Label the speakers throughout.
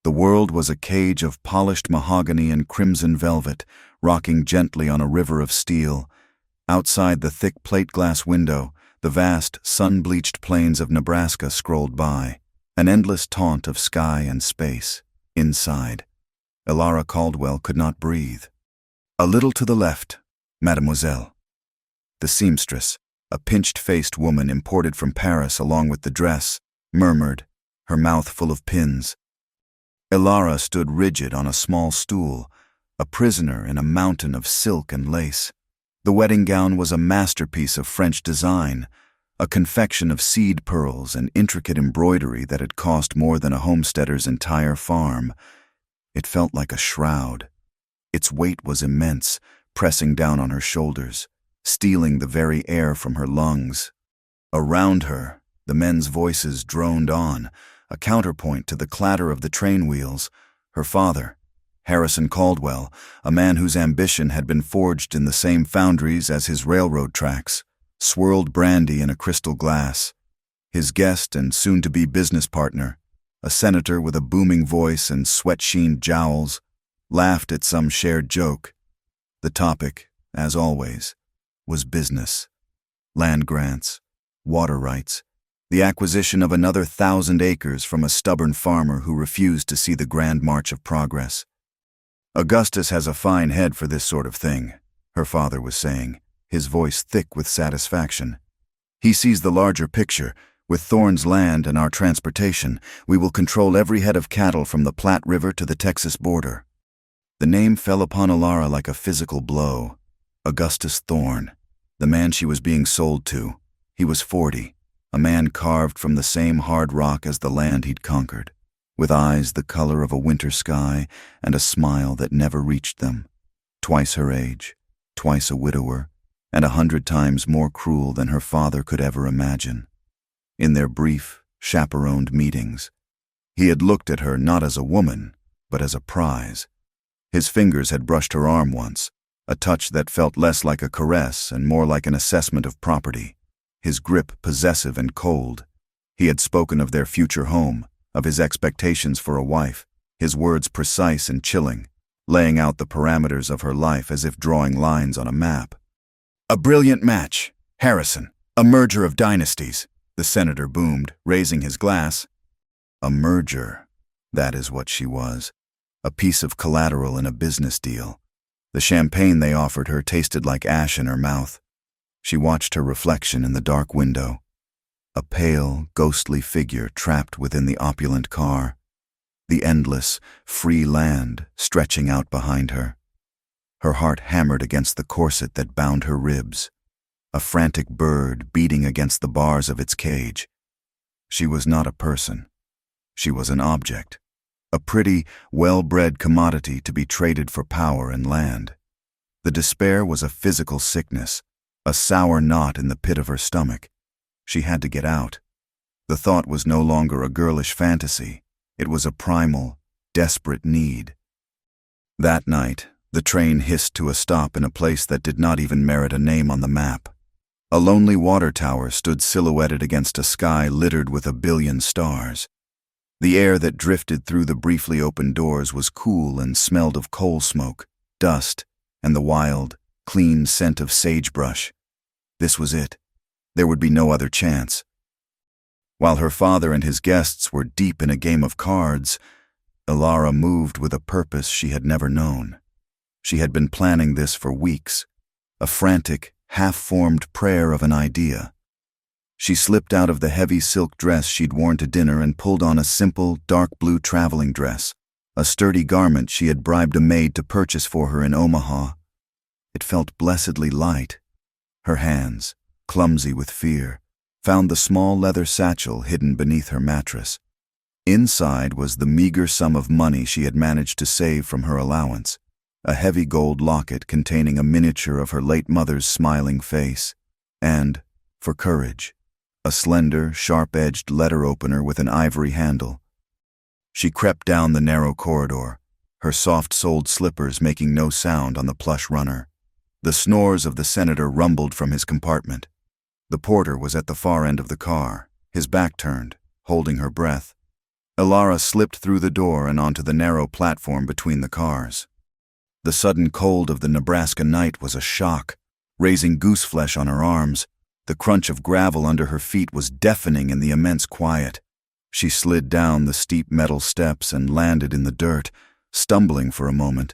Speaker 1: The world was a cage of polished mahogany and crimson velvet, rocking gently on a river of steel. Outside the thick plate-glass window, the vast, sun-bleached plains of Nebraska scrolled by, an endless taunt of sky and space. Inside, Elara Caldwell could not breathe. A little to the left, Mademoiselle. The seamstress, a pinched-faced woman imported from Paris along with the dress, murmured, her mouth full of pins. Elara stood rigid on a small stool, a prisoner in a mountain of silk and lace. The wedding gown was a masterpiece of French design, a confection of seed pearls and intricate embroidery that had cost more than a homesteader's entire farm. It felt like a shroud. Its weight was immense, pressing down on her shoulders, stealing the very air from her lungs. Around her, the men's voices droned on, a counterpoint to the clatter of the train wheels. Her father, Harrison Caldwell, a man whose ambition had been forged in the same foundries as his railroad tracks, swirled brandy in a crystal glass. His guest and soon-to-be business partner, a senator with a booming voice and sweat-sheened jowls, laughed at some shared joke. The topic, as always, was business. Land grants, water rights, the acquisition of another 1,000 acres from a stubborn farmer who refused to see the grand march of progress. Augustus has a fine head for this sort of thing, her father was saying, his voice thick with satisfaction. He sees the larger picture. With Thorne's land and our transportation, we will control every head of cattle from the Platte River to the Texas border. The name fell upon Elara like a physical blow. Augustus Thorne, the man she was being sold to. He was 40, a man carved from the same hard rock as the land he'd conquered, with eyes the color of a winter sky and a smile that never reached them. Twice her age, twice a widower, and 100 times more cruel than her father could ever imagine. In their brief, chaperoned meetings, he had looked at her not as a woman, but as a prize. His fingers had brushed her arm once, a touch that felt less like a caress and more like an assessment of property, his grip possessive and cold. He had spoken of their future home, of his expectations for a wife, his words precise and chilling, laying out the parameters of her life as if drawing lines on a map. A brilliant match, Harrison, a merger of dynasties, the senator boomed, raising his glass. A merger, that is what she was, a piece of collateral in a business deal. The champagne they offered her tasted like ash in her mouth. She watched her reflection in the dark window, a pale, ghostly figure trapped within the opulent car, the endless, free land stretching out behind her. Her heart hammered against the corset that bound her ribs, a frantic bird beating against the bars of its cage. She was not a person. She was an object, a pretty, well-bred commodity to be traded for power and land. The despair was a physical sickness, a sour knot in the pit of her stomach. She had to get out. The thought was no longer a girlish fantasy. It was a primal, desperate need. That night, the train hissed to a stop in a place that did not even merit a name on the map. A lonely water tower stood silhouetted against a sky littered with 1 billion stars. The air that drifted through the briefly opened doors was cool and smelled of coal smoke, dust, and the wild, clean scent of sagebrush. This was it. There would be no other chance. While her father and his guests were deep in a game of cards, Elara moved with a purpose she had never known. She had been planning this for weeks, a frantic, half-formed prayer of an idea. She slipped out of the heavy silk dress she'd worn to dinner and pulled on a simple, dark blue traveling dress, a sturdy garment she had bribed a maid to purchase for her in Omaha. It felt blessedly light. Her hands, clumsy with fear, found the small leather satchel hidden beneath her mattress. Inside was the meager sum of money she had managed to save from her allowance, a heavy gold locket containing a miniature of her late mother's smiling face, and, for courage, a slender, sharp-edged letter opener with an ivory handle. She crept down the narrow corridor, her soft-soled slippers making no sound on the plush runner. The snores of the senator rumbled from his compartment. The porter was at the far end of the car, his back turned, holding her breath. Ilara slipped through the door and onto the narrow platform between the cars. The sudden cold of the Nebraska night was a shock, raising gooseflesh on her arms. The crunch of gravel under her feet was deafening in the immense quiet. She slid down the steep metal steps and landed in the dirt, stumbling for a moment.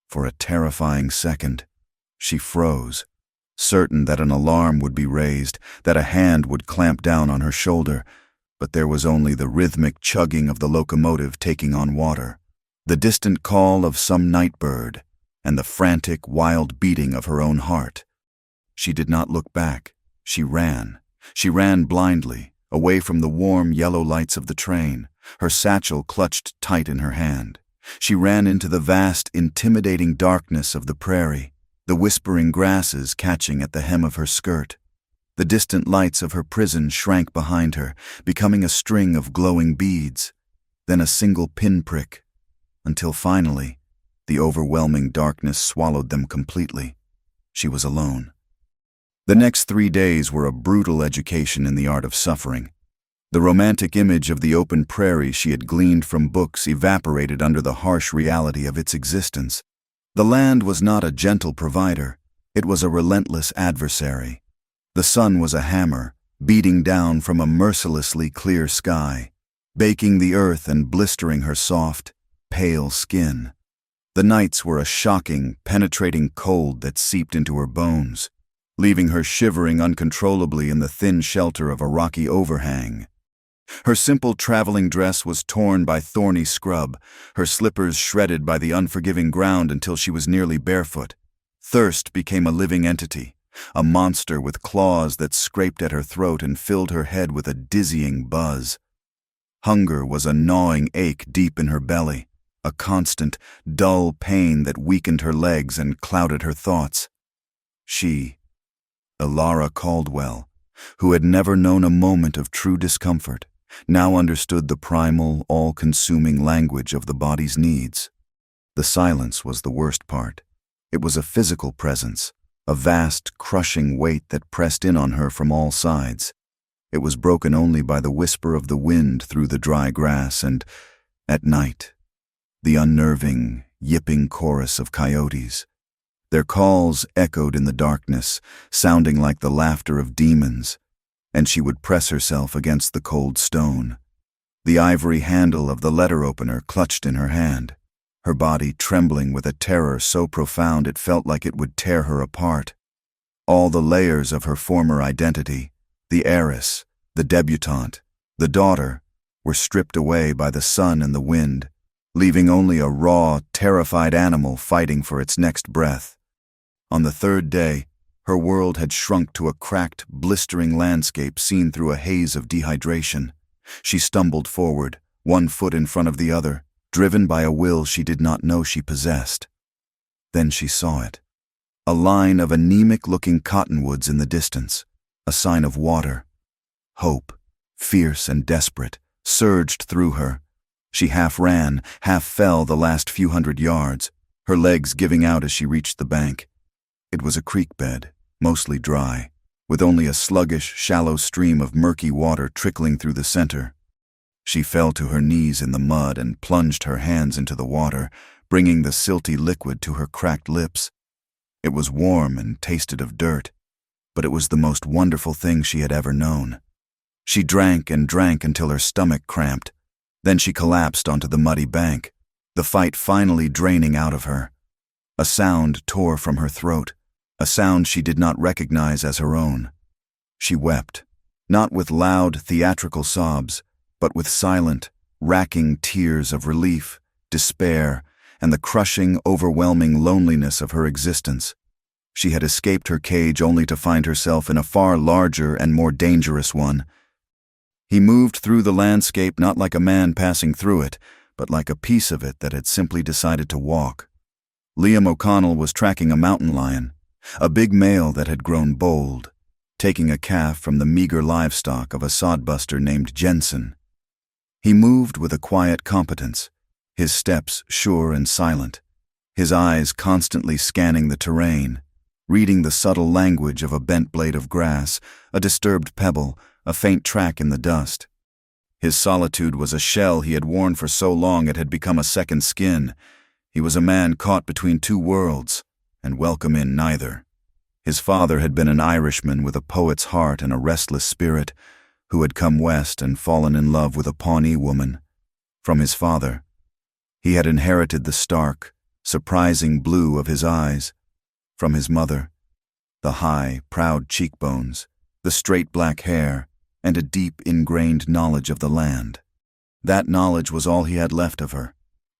Speaker 1: For a terrifying second, she froze, certain that an alarm would be raised, that a hand would clamp down on her shoulder, but there was only the rhythmic chugging of the locomotive taking on water, the distant call of some night bird, and the frantic, wild beating of her own heart. She did not look back. She ran. She ran blindly, away from the warm yellow lights of the train, her satchel clutched tight in her hand. She ran into the vast, intimidating darkness of the prairie, the whispering grasses catching at the hem of her skirt. The distant lights of her prison shrank behind her, becoming a string of glowing beads, then a single pinprick, until finally, the overwhelming darkness swallowed them completely. She was alone. The next 3 days were a brutal education in the art of suffering. The romantic image of the open prairie she had gleaned from books evaporated under the harsh reality of its existence. The land was not a gentle provider. It was a relentless adversary. The sun was a hammer, beating down from a mercilessly clear sky, baking the earth and blistering her soft, pale skin. The nights were a shocking, penetrating cold that seeped into her bones, leaving her shivering uncontrollably in the thin shelter of a rocky overhang. Her simple traveling dress was torn by thorny scrub, her slippers shredded by the unforgiving ground until she was nearly barefoot. Thirst became a living entity, a monster with claws that scraped at her throat and filled her head with a dizzying buzz. Hunger was a gnawing ache deep in her belly, a constant, dull pain that weakened her legs and clouded her thoughts. She, Ilara Caldwell, who had never known a moment of true discomfort, now understood the primal, all-consuming language of the body's needs. The silence was the worst part. It was a physical presence, a vast, crushing weight that pressed in on her from all sides. It was broken only by the whisper of the wind through the dry grass and, at night, the unnerving, yipping chorus of coyotes. Their calls echoed in the darkness, sounding like the laughter of demons, and she would press herself against the cold stone, the ivory handle of the letter opener clutched in her hand, her body trembling with a terror so profound it felt like it would tear her apart. All the layers of her former identity, the heiress, the debutante, the daughter, were stripped away by the sun and the wind, leaving only a raw, terrified animal fighting for its next breath. On the 3rd day, her world had shrunk to a cracked, blistering landscape seen through a haze of dehydration. She stumbled forward, one foot in front of the other, driven by a will she did not know she possessed. Then she saw it. A line of anemic-looking cottonwoods in the distance, a sign of water. Hope, fierce and desperate, surged through her. She half ran, half fell the last few hundred yards, her legs giving out as she reached the bank. It was a creek bed, mostly dry, with only a sluggish, shallow stream of murky water trickling through the center. She fell to her knees in the mud and plunged her hands into the water, bringing the silty liquid to her cracked lips. It was warm and tasted of dirt, but it was the most wonderful thing she had ever known. She drank and drank until her stomach cramped. Then she collapsed onto the muddy bank, the fight finally draining out of her. A sound tore from her throat, a sound she did not recognize as her own. She wept, not with loud, theatrical sobs, but with silent, racking tears of relief, despair, and the crushing, overwhelming loneliness of her existence. She had escaped her cage only to find herself in a far larger and more dangerous one. He moved through the landscape not like a man passing through it, but like a piece of it that had simply decided to walk. Liam O'Connell was tracking a mountain lion, a big male that had grown bold, taking a calf from the meager livestock of a sodbuster named Jensen. He moved with a quiet competence, his steps sure and silent, his eyes constantly scanning the terrain, reading the subtle language of a bent blade of grass, a disturbed pebble, a faint track in the dust. His solitude was a shell he had worn for so long it had become a second skin. He was a man caught between two worlds, and welcome in neither. His father had been an Irishman with a poet's heart and a restless spirit, who had come west and fallen in love with a Pawnee woman. From his father, he had inherited the stark, surprising blue of his eyes. From his mother, the high, proud cheekbones, the straight black hair, and a deep, ingrained knowledge of the land. That knowledge was all he had left of her.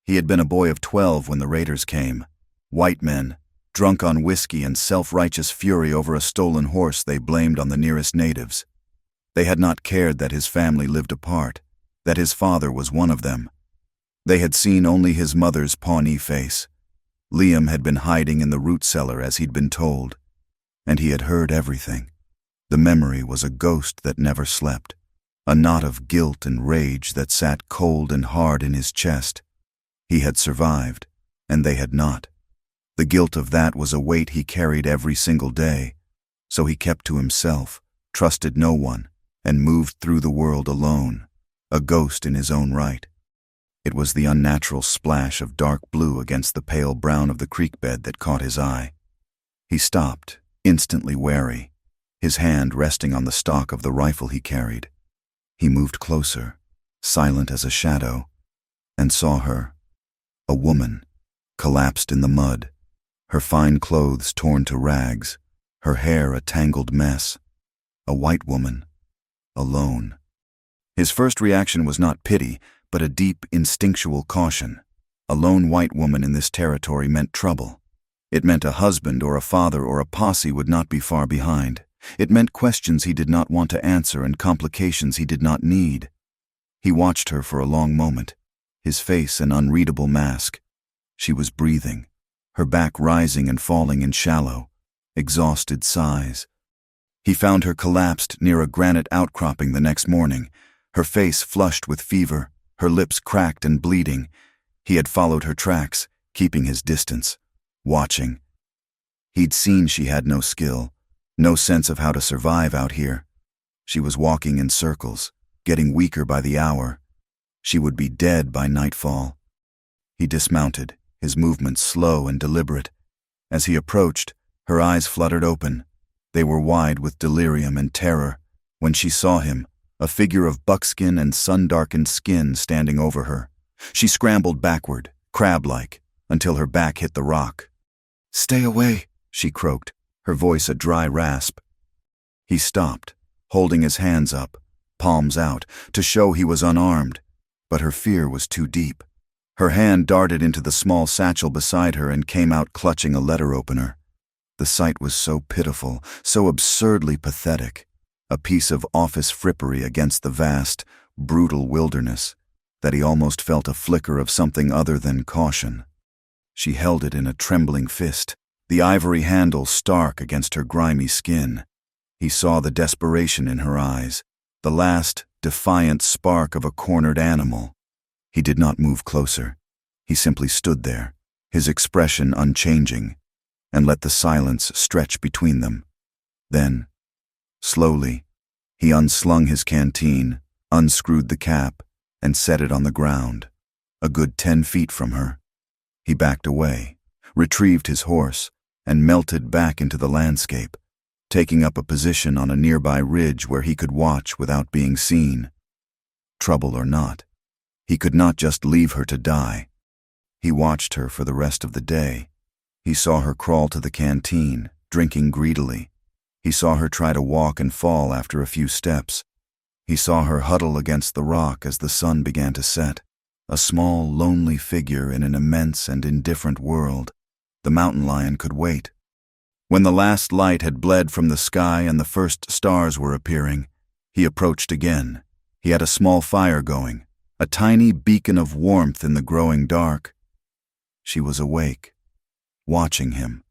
Speaker 1: He had been a boy of 12 when the raiders came. White men, drunk on whiskey and self-righteous fury over a stolen horse they blamed on the nearest natives. They had not cared that his family lived apart, that his father was one of them. They had seen only his mother's Pawnee face. Liam had been hiding in the root cellar as he'd been told, and he had heard everything. The memory was a ghost that never slept, a knot of guilt and rage that sat cold and hard in his chest. He had survived, and they had not. The guilt of that was a weight he carried every single day, so he kept to himself, trusted no one, and moved through the world alone, a ghost in his own right. It was the unnatural splash of dark blue against the pale brown of the creek bed that caught his eye. He stopped, instantly wary, his hand resting on the stock of the rifle he carried. He moved closer, silent as a shadow, and saw her, a woman, collapsed in the mud, her fine clothes torn to rags, her hair a tangled mess. A white woman, alone. His first reaction was not pity, but a deep, instinctual caution. A lone white woman in this territory meant trouble. It meant a husband or a father or a posse would not be far behind. It meant questions he did not want to answer and complications he did not need. He watched her for a long moment, his face an unreadable mask. She was breathing, her back rising and falling in shallow, exhausted sighs. He found her collapsed near a granite outcropping the next morning, her face flushed with fever, her lips cracked and bleeding. He had followed her tracks, keeping his distance, watching. He'd seen she had no skill, no sense of how to survive out here. She was walking in circles, getting weaker by the hour. She would be dead by nightfall. He dismounted, his movements slow and deliberate. As he approached, her eyes fluttered open. They were wide with delirium and terror. When she saw him, a figure of buckskin and sun-darkened skin standing over her, she scrambled backward, crab-like, until her back hit the rock. "Stay away," she croaked, her voice a dry rasp. He stopped, holding his hands up, palms out, to show he was unarmed, but her fear was too deep. Her hand darted into the small satchel beside her and came out clutching a letter opener. The sight was so pitiful, so absurdly pathetic, a piece of office frippery against the vast, brutal wilderness, that he almost felt a flicker of something other than caution. She held it in a trembling fist, the ivory handle stark against her grimy skin. He saw the desperation in her eyes, the last, defiant spark of a cornered animal. He did not move closer. He simply stood there, his expression unchanging, and let the silence stretch between them. Then, slowly, he unslung his canteen, unscrewed the cap, and set it on the ground, a good 10 feet from her. He backed away, retrieved his horse, and melted back into the landscape, taking up a position on a nearby ridge where he could watch without being seen. Trouble or not, he could not just leave her to die. He watched her for the rest of the day. He saw her crawl to the canteen, drinking greedily. He saw her try to walk and fall after a few steps. He saw her huddle against the rock as the sun began to set, a small, lonely figure in an immense and indifferent world. The mountain lion could wait. When the last light had bled from the sky and the first stars were appearing, he approached again. He had a small fire going, a tiny beacon of warmth in the growing dark. She was awake, watching him,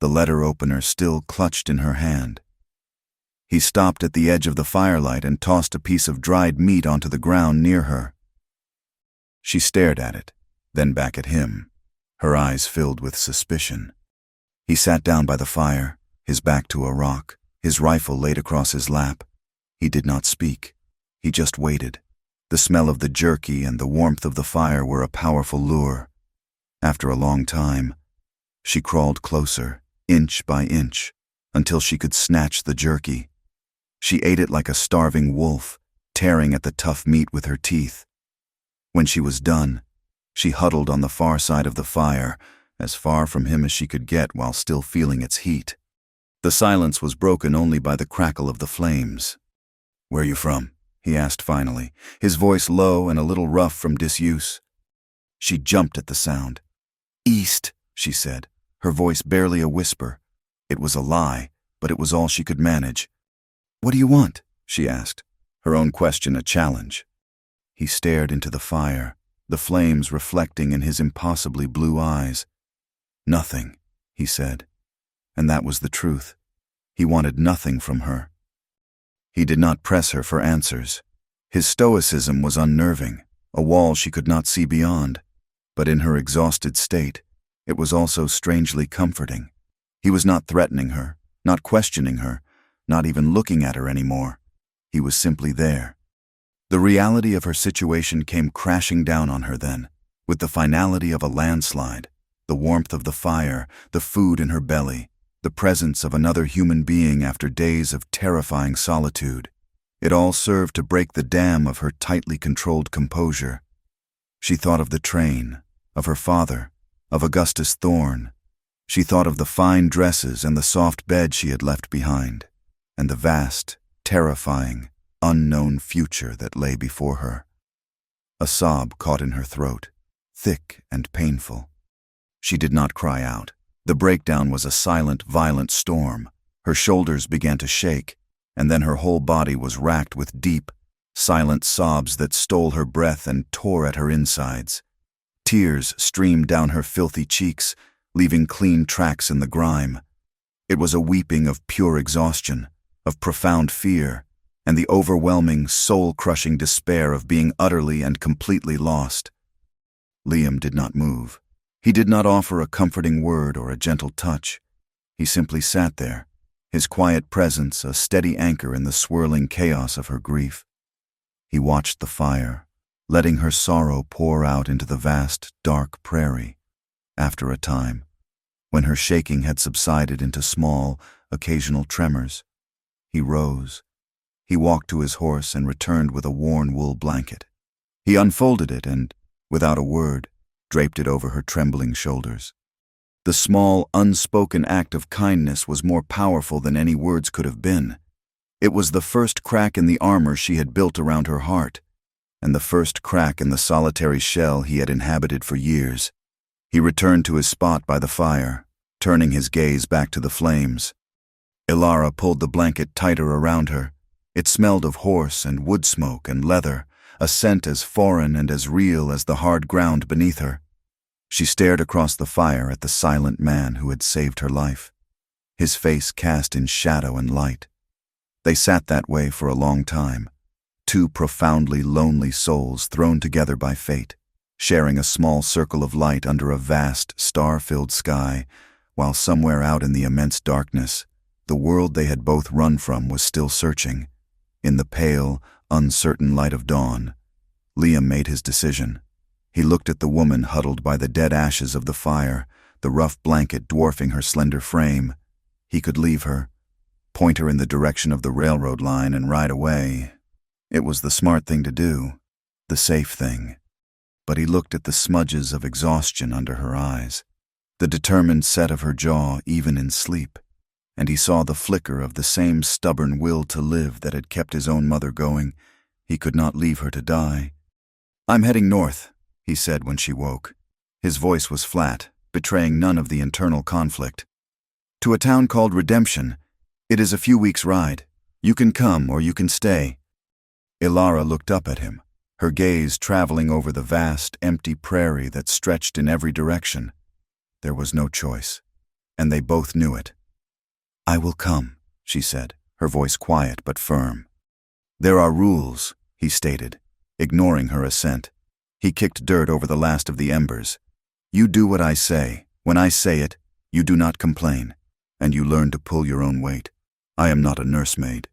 Speaker 1: the letter opener still clutched in her hand. He stopped at the edge of the firelight and tossed a piece of dried meat onto the ground near her. She stared at it, then back at him, her eyes filled with suspicion. He sat down by the fire, his back to a rock, his rifle laid across his lap. He did not speak. He just waited, The smell of the jerky and the warmth of the fire were a powerful lure. After a long time, she crawled closer, inch by inch, until she could snatch the jerky. She ate it like a starving wolf, tearing at the tough meat with her teeth. When she was done, she huddled on the far side of the fire, as far from him as she could get while still feeling its heat. The silence was broken only by the crackle of the flames. "Where are you from?" he asked finally, his voice low and a little rough from disuse. She jumped at the sound. "East," she said, her voice barely a whisper. It was a lie, but it was all she could manage. "What do you want?" she asked, her own question a challenge. He stared into the fire, the flames reflecting in his impossibly blue eyes. "Nothing," he said. And that was the truth. He wanted nothing from her. He did not press her for answers. His stoicism was unnerving, a wall she could not see beyond. But in her exhausted state, it was also strangely comforting. He was not threatening her, not questioning her, not even looking at her anymore. He was simply there. The reality of her situation came crashing down on her then, with the finality of a landslide, the warmth of the fire, the food in her belly, the presence of another human being after days of terrifying solitude. It all served to break the dam of her tightly controlled composure. She thought of the train, of her father, of Augustus Thorne. She thought of the fine dresses and the soft bed she had left behind, and the vast, terrifying, unknown future that lay before her. A sob caught in her throat, thick and painful. She did not cry out. The breakdown was a silent, violent storm. Her shoulders began to shake, and then her whole body was racked with deep, silent sobs that stole her breath and tore at her insides. Tears streamed down her filthy cheeks, leaving clean tracks in the grime. It was a weeping of pure exhaustion, of profound fear, and the overwhelming, soul-crushing despair of being utterly and completely lost. Liam did not move. He did not offer a comforting word or a gentle touch. He simply sat there, his quiet presence a steady anchor in the swirling chaos of her grief. He watched the fire, letting her sorrow pour out into the vast, dark prairie. After a time, when her shaking had subsided into small, occasional tremors, he rose. He walked to his horse and returned with a worn wool blanket. He unfolded it and, without a word, draped it over her trembling shoulders. The small, unspoken act of kindness was more powerful than any words could have been. It was the first crack in the armor she had built around her heart, and the first crack in the solitary shell he had inhabited for years. He returned to his spot by the fire, turning his gaze back to the flames. Ilara pulled the blanket tighter around her. It smelled of horse and wood smoke and leather, a scent as foreign and as real as the hard ground beneath her. She stared across the fire at the silent man who had saved her life, his face cast in shadow and light. They sat that way for a long time, two profoundly lonely souls thrown together by fate, sharing a small circle of light under a vast, star-filled sky, while somewhere out in the immense darkness, the world they had both run from was still searching. In the pale, uncertain light of dawn, Liam made his decision. He looked at the woman huddled by the dead ashes of the fire, the rough blanket dwarfing her slender frame. He could leave her, point her in the direction of the railroad line and ride away. It was the smart thing to do, the safe thing. But he looked at the smudges of exhaustion under her eyes, the determined set of her jaw even in sleep, and he saw the flicker of the same stubborn will to live that had kept his own mother going. He could not leave her to die. "I'm heading north," he said when she woke. His voice was flat, betraying none of the internal conflict. "To a town called Redemption. It is a few weeks' ride. You can come or you can stay." Ilara looked up at him, her gaze traveling over the vast, empty prairie that stretched in every direction. There was no choice, and they both knew it. "I will come," she said, her voice quiet but firm. "There are rules," he stated, ignoring her assent. He kicked dirt over the last of the embers. "You do what I say. When I say it, you do not complain, and you learn to pull your own weight. I am not a nursemaid."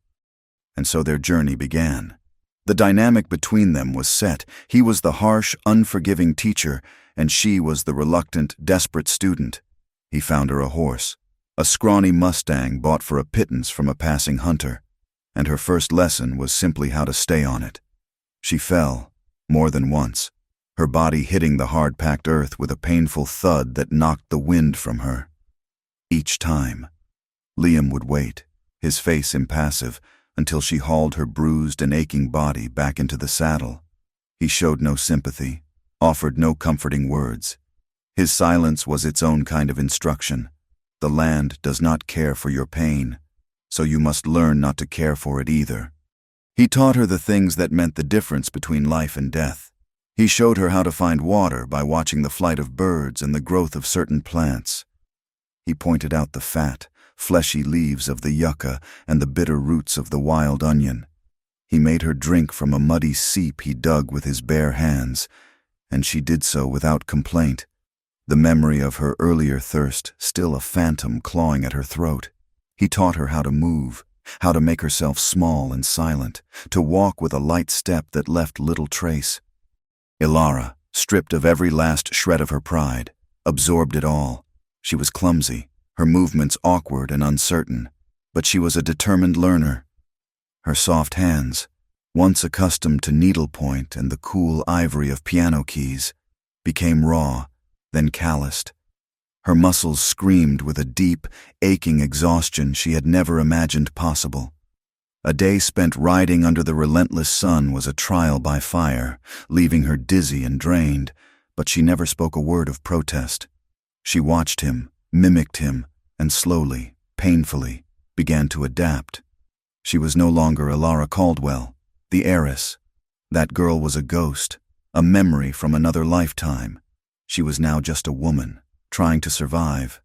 Speaker 1: And so their journey began. The dynamic between them was set. He was the harsh, unforgiving teacher, and she was the reluctant, desperate student. He found her a horse, a scrawny Mustang bought for a pittance from a passing hunter, and her first lesson was simply how to stay on it. She fell, more than once, her body hitting the hard-packed earth with a painful thud that knocked the wind from her. Each time, Liam would wait, his face impassive, until she hauled her bruised and aching body back into the saddle. He showed no sympathy, offered no comforting words. His silence was its own kind of instruction. The land does not care for your pain, so you must learn not to care for it either. He taught her the things that meant the difference between life and death. He showed her how to find water by watching the flight of birds and the growth of certain plants. He pointed out the fat, fleshy leaves of the yucca and the bitter roots of the wild onion. He made her drink from a muddy seep he dug with his bare hands, and she did so without complaint, the memory of her earlier thirst still a phantom clawing at her throat. He taught her how to move, how to make herself small and silent, to walk with a light step that left little trace. Ilara, stripped of every last shred of her pride, absorbed it all. She was clumsy, her movements awkward and uncertain, but she was a determined learner. Her soft hands, once accustomed to needlepoint and the cool ivory of piano keys, became raw, then calloused. Her muscles screamed with a deep, aching exhaustion she had never imagined possible. A day spent riding under the relentless sun was a trial by fire, leaving her dizzy and drained, but she never spoke a word of protest. She watched him, mimicked him, and slowly, painfully, began to adapt. She was no longer Ilara Caldwell, the heiress. That girl was a ghost, a memory from another lifetime. She was now just a woman, trying to survive.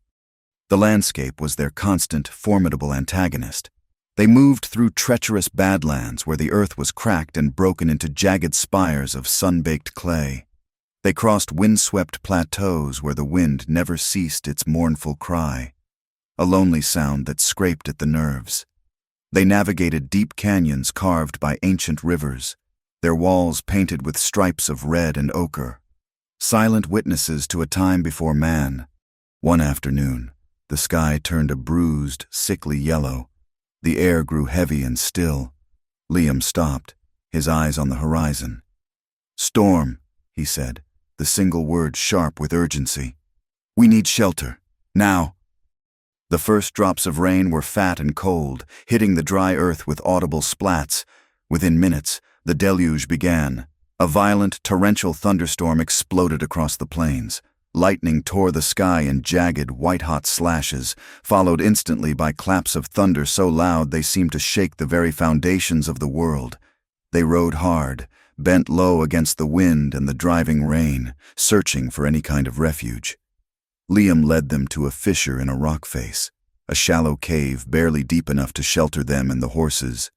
Speaker 1: The landscape was their constant, formidable antagonist. They moved through treacherous badlands where the earth was cracked and broken into jagged spires of sun-baked clay. They crossed windswept plateaus where the wind never ceased its mournful cry, a lonely sound that scraped at the nerves. They navigated deep canyons carved by ancient rivers, their walls painted with stripes of red and ochre, silent witnesses to a time before man. One afternoon, the sky turned a bruised, sickly yellow. The air grew heavy and still. Liam stopped, his eyes on the horizon. "Storm," he said, the single word sharp with urgency. "We need shelter. Now." The first drops of rain were fat and cold, hitting the dry earth with audible splats. Within minutes, the deluge began. A violent, torrential thunderstorm exploded across the plains. Lightning tore the sky in jagged, white-hot slashes, followed instantly by claps of thunder so loud they seemed to shake the very foundations of the world. They rode hard, bent low against the wind and the driving rain, searching for any kind of refuge. Liam led them to a fissure in a rock face, a shallow cave barely deep enough to shelter them and the horses.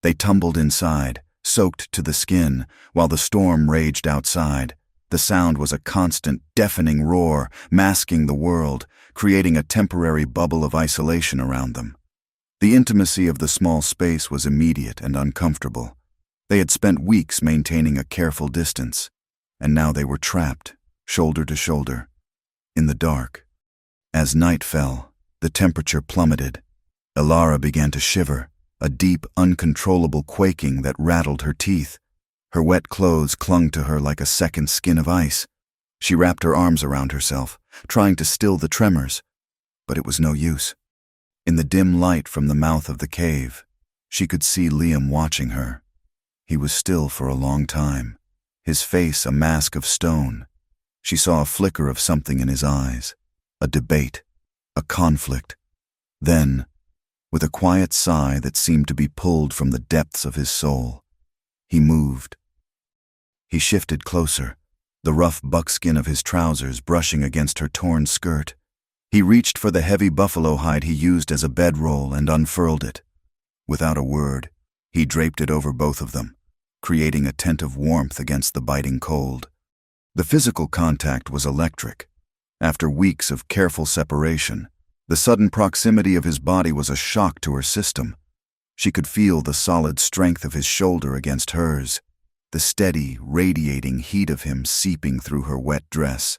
Speaker 1: They tumbled inside, soaked to the skin, while the storm raged outside. The sound was a constant, deafening roar, masking the world, creating a temporary bubble of isolation around them. The intimacy of the small space was immediate and uncomfortable. They had spent weeks maintaining a careful distance, and now they were trapped, shoulder to shoulder, in the dark. As night fell, the temperature plummeted. Ilara began to shiver, a deep, uncontrollable quaking that rattled her teeth. Her wet clothes clung to her like a second skin of ice. She wrapped her arms around herself, trying to still the tremors, but it was no use. In the dim light from the mouth of the cave, she could see Liam watching her. He was still for a long time, his face a mask of stone. She saw a flicker of something in his eyes, a debate, a conflict. Then, with a quiet sigh that seemed to be pulled from the depths of his soul, he moved. He shifted closer, the rough buckskin of his trousers brushing against her torn skirt. He reached for the heavy buffalo hide he used as a bedroll and unfurled it. Without a word, he draped it over both of them, creating a tent of warmth against the biting cold. The physical contact was electric. After weeks of careful separation, the sudden proximity of his body was a shock to her system. She could feel the solid strength of his shoulder against hers, the steady, radiating heat of him seeping through her wet dress.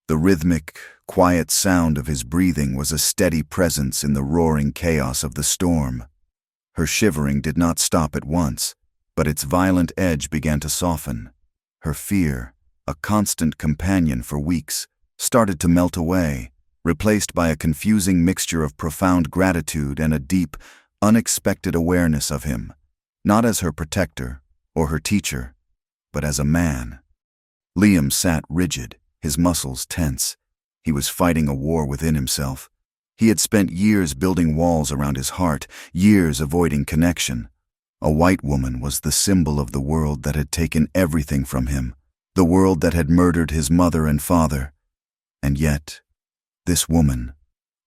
Speaker 1: The rhythmic, quiet sound of his breathing was a steady presence in the roaring chaos of the storm. Her shivering did not stop at once, but its violent edge began to soften. Her fear, a constant companion for weeks, started to melt away, replaced by a confusing mixture of profound gratitude and a deep, unexpected awareness of him, not as her protector or her teacher, but as a man. Liam sat rigid, his muscles tense. He was fighting a war within himself. He had spent years building walls around his heart, years avoiding connection. A white woman was the symbol of the world that had taken everything from him, the world that had murdered his mother and father. And yet, this woman,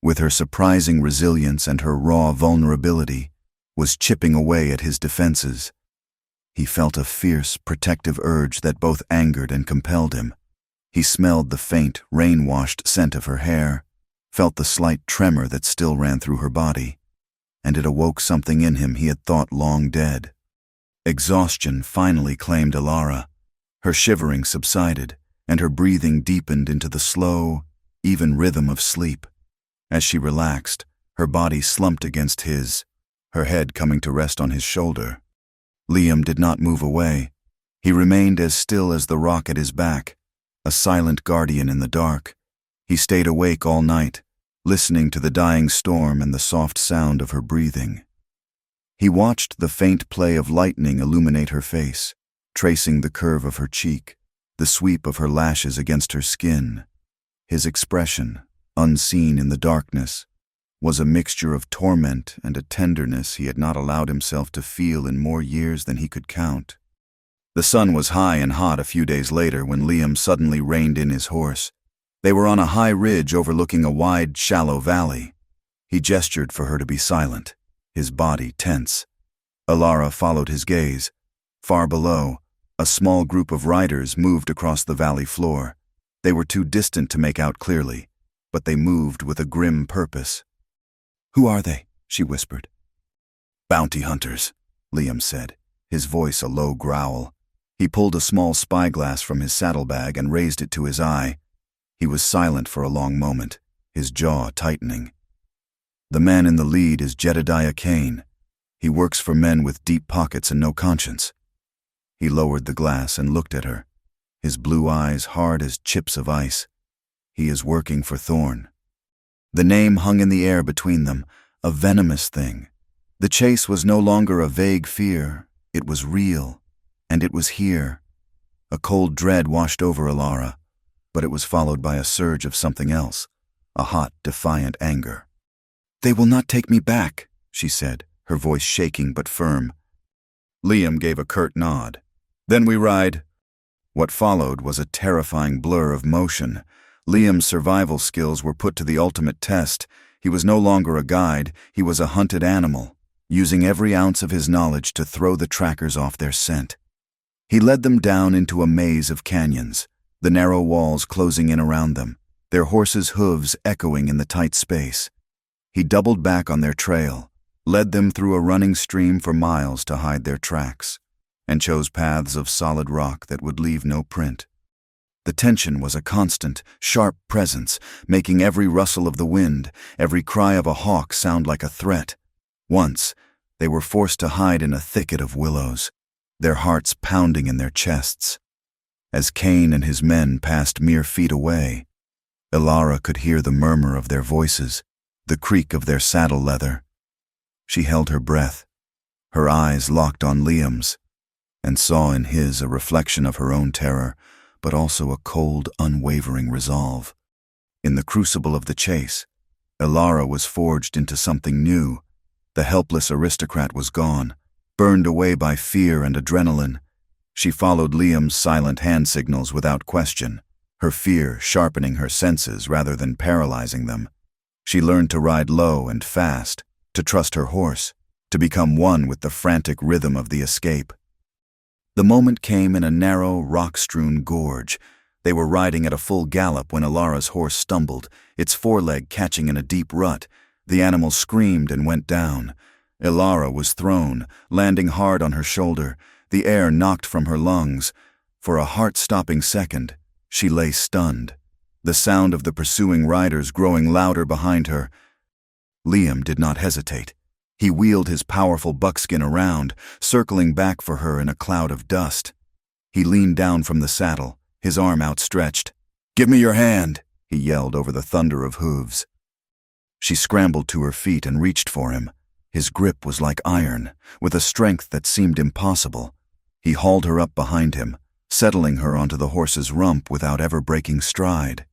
Speaker 1: with her surprising resilience and her raw vulnerability, was chipping away at his defenses. He felt a fierce, protective urge that both angered and compelled him. He smelled the faint, rain-washed scent of her hair, felt the slight tremor that still ran through her body, and it awoke something in him he had thought long dead. Exhaustion finally claimed Alara. Her shivering subsided, and her breathing deepened into the slow, even rhythm of sleep. As she relaxed, her body slumped against his, her head coming to rest on his shoulder. Liam did not move away. He remained as still as the rock at his back, a silent guardian in the dark. He stayed awake all night, listening to the dying storm and the soft sound of her breathing. He watched the faint play of lightning illuminate her face, tracing the curve of her cheek, the sweep of her lashes against her skin. His expression, unseen in the darkness, was a mixture of torment and a tenderness he had not allowed himself to feel in more years than he could count. The sun was high and hot a few days later when Liam suddenly reined in his horse. They were on a high ridge overlooking a wide, shallow valley. He gestured for her to be silent, his body tense. Alara followed his gaze. Far below, a small group of riders moved across the valley floor. They were too distant to make out clearly, but they moved with a grim purpose. "Who are they?" she whispered. "Bounty hunters," Liam said, his voice a low growl. He pulled a small spyglass from his saddlebag and raised it to his eye. He was silent for a long moment, his jaw tightening. "The man in the lead is Jedediah Kane. He works for men with deep pockets and no conscience." He lowered the glass and looked at her, his blue eyes hard as chips of ice. "He is working for Thorn." The name hung in the air between them, a venomous thing. The chase was no longer a vague fear, it was real, and it was here. A cold dread washed over Alara, but it was followed by a surge of something else, a hot, defiant anger. "They will not take me back," she said, her voice shaking but firm. Liam gave a curt nod. "Then we ride." What followed was a terrifying blur of motion. Liam's survival skills were put to the ultimate test. He was no longer a guide, he was a hunted animal, using every ounce of his knowledge to throw the trackers off their scent. He led them down into a maze of canyons, the narrow walls closing in around them, their horses' hooves echoing in the tight space. He doubled back on their trail, led them through a running stream for miles to hide their tracks, and chose paths of solid rock that would leave no print. The tension was a constant, sharp presence, making every rustle of the wind, every cry of a hawk sound like a threat. Once, they were forced to hide in a thicket of willows, their hearts pounding in their chests. As Kane and his men passed mere feet away, Alara could hear the murmur of their voices, the creak of their saddle leather. She held her breath, her eyes locked on Liam's, and saw in his a reflection of her own terror, but also a cold, unwavering resolve. In the crucible of the chase, Alara was forged into something new. The helpless aristocrat was gone, burned away by fear and adrenaline. She followed Liam's silent hand signals without question, her fear sharpening her senses rather than paralyzing them. She learned to ride low and fast, to trust her horse, to become one with the frantic rhythm of the escape. The moment came in a narrow, rock-strewn gorge. They were riding at a full gallop when Alara's horse stumbled, its foreleg catching in a deep rut. The animal screamed and went down. Ilara was thrown, landing hard on her shoulder, the air knocked from her lungs. For a heart-stopping second, she lay stunned, the sound of the pursuing riders growing louder behind her. Liam did not hesitate. He wheeled his powerful buckskin around, circling back for her in a cloud of dust. He leaned down from the saddle, his arm outstretched. "Give me your hand," he yelled over the thunder of hooves. She scrambled to her feet and reached for him. His grip was like iron, with a strength that seemed impossible. He hauled her up behind him, settling her onto the horse's rump without ever breaking stride.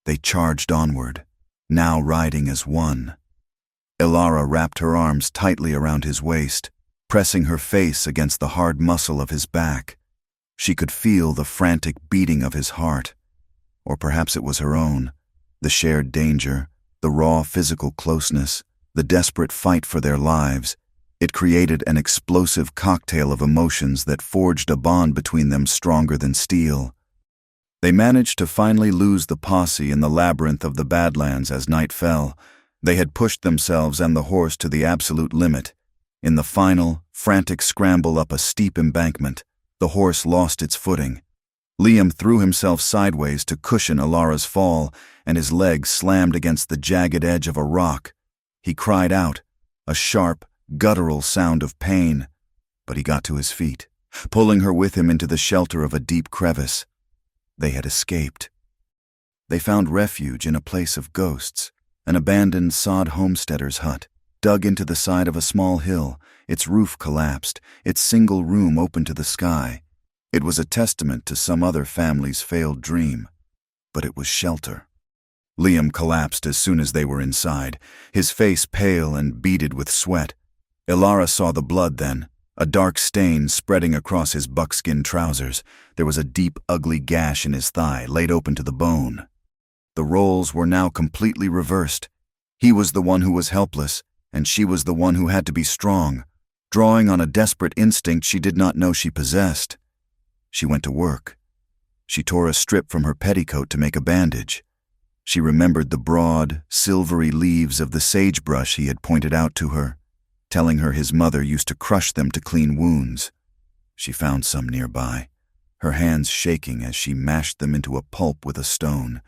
Speaker 1: They charged onward, now riding as one. Ilara wrapped her arms tightly around his waist, pressing her face against the hard muscle of his back. She could feel the frantic beating of his heart. Or perhaps it was her own, the shared danger, the raw physical closeness, the desperate fight for their lives. It created an explosive cocktail of emotions that forged a bond between them stronger than steel. They managed to finally lose the posse in the labyrinth of the Badlands as night fell. They had pushed themselves and the horse to the absolute limit. In the final, frantic scramble up a steep embankment, the horse lost its footing. Liam threw himself sideways to cushion Ilara's fall, and his legs slammed against the jagged edge of a rock. He cried out, a sharp, guttural sound of pain, but he got to his feet, pulling her with him into the shelter of a deep crevice. They had escaped. They found refuge in a place of ghosts, an abandoned sod homesteader's hut, dug into the side of a small hill, its roof collapsed, its single room open to the sky. It was a testament to some other family's failed dream, but it was shelter. Liam collapsed as soon as they were inside, his face pale and beaded with sweat. Ilara saw the blood then, a dark stain spreading across his buckskin trousers. There was a deep, ugly gash in his thigh, laid open to the bone. The roles were now completely reversed. He was the one who was helpless, and she was the one who had to be strong, drawing on a desperate instinct she did not know she possessed. She went to work. She tore a strip from her petticoat to make a bandage. She remembered the broad, silvery leaves of the sagebrush he had pointed out to her, telling her his mother used to crush them to clean wounds. She found some nearby, her hands shaking as she mashed them into a pulp with a stone.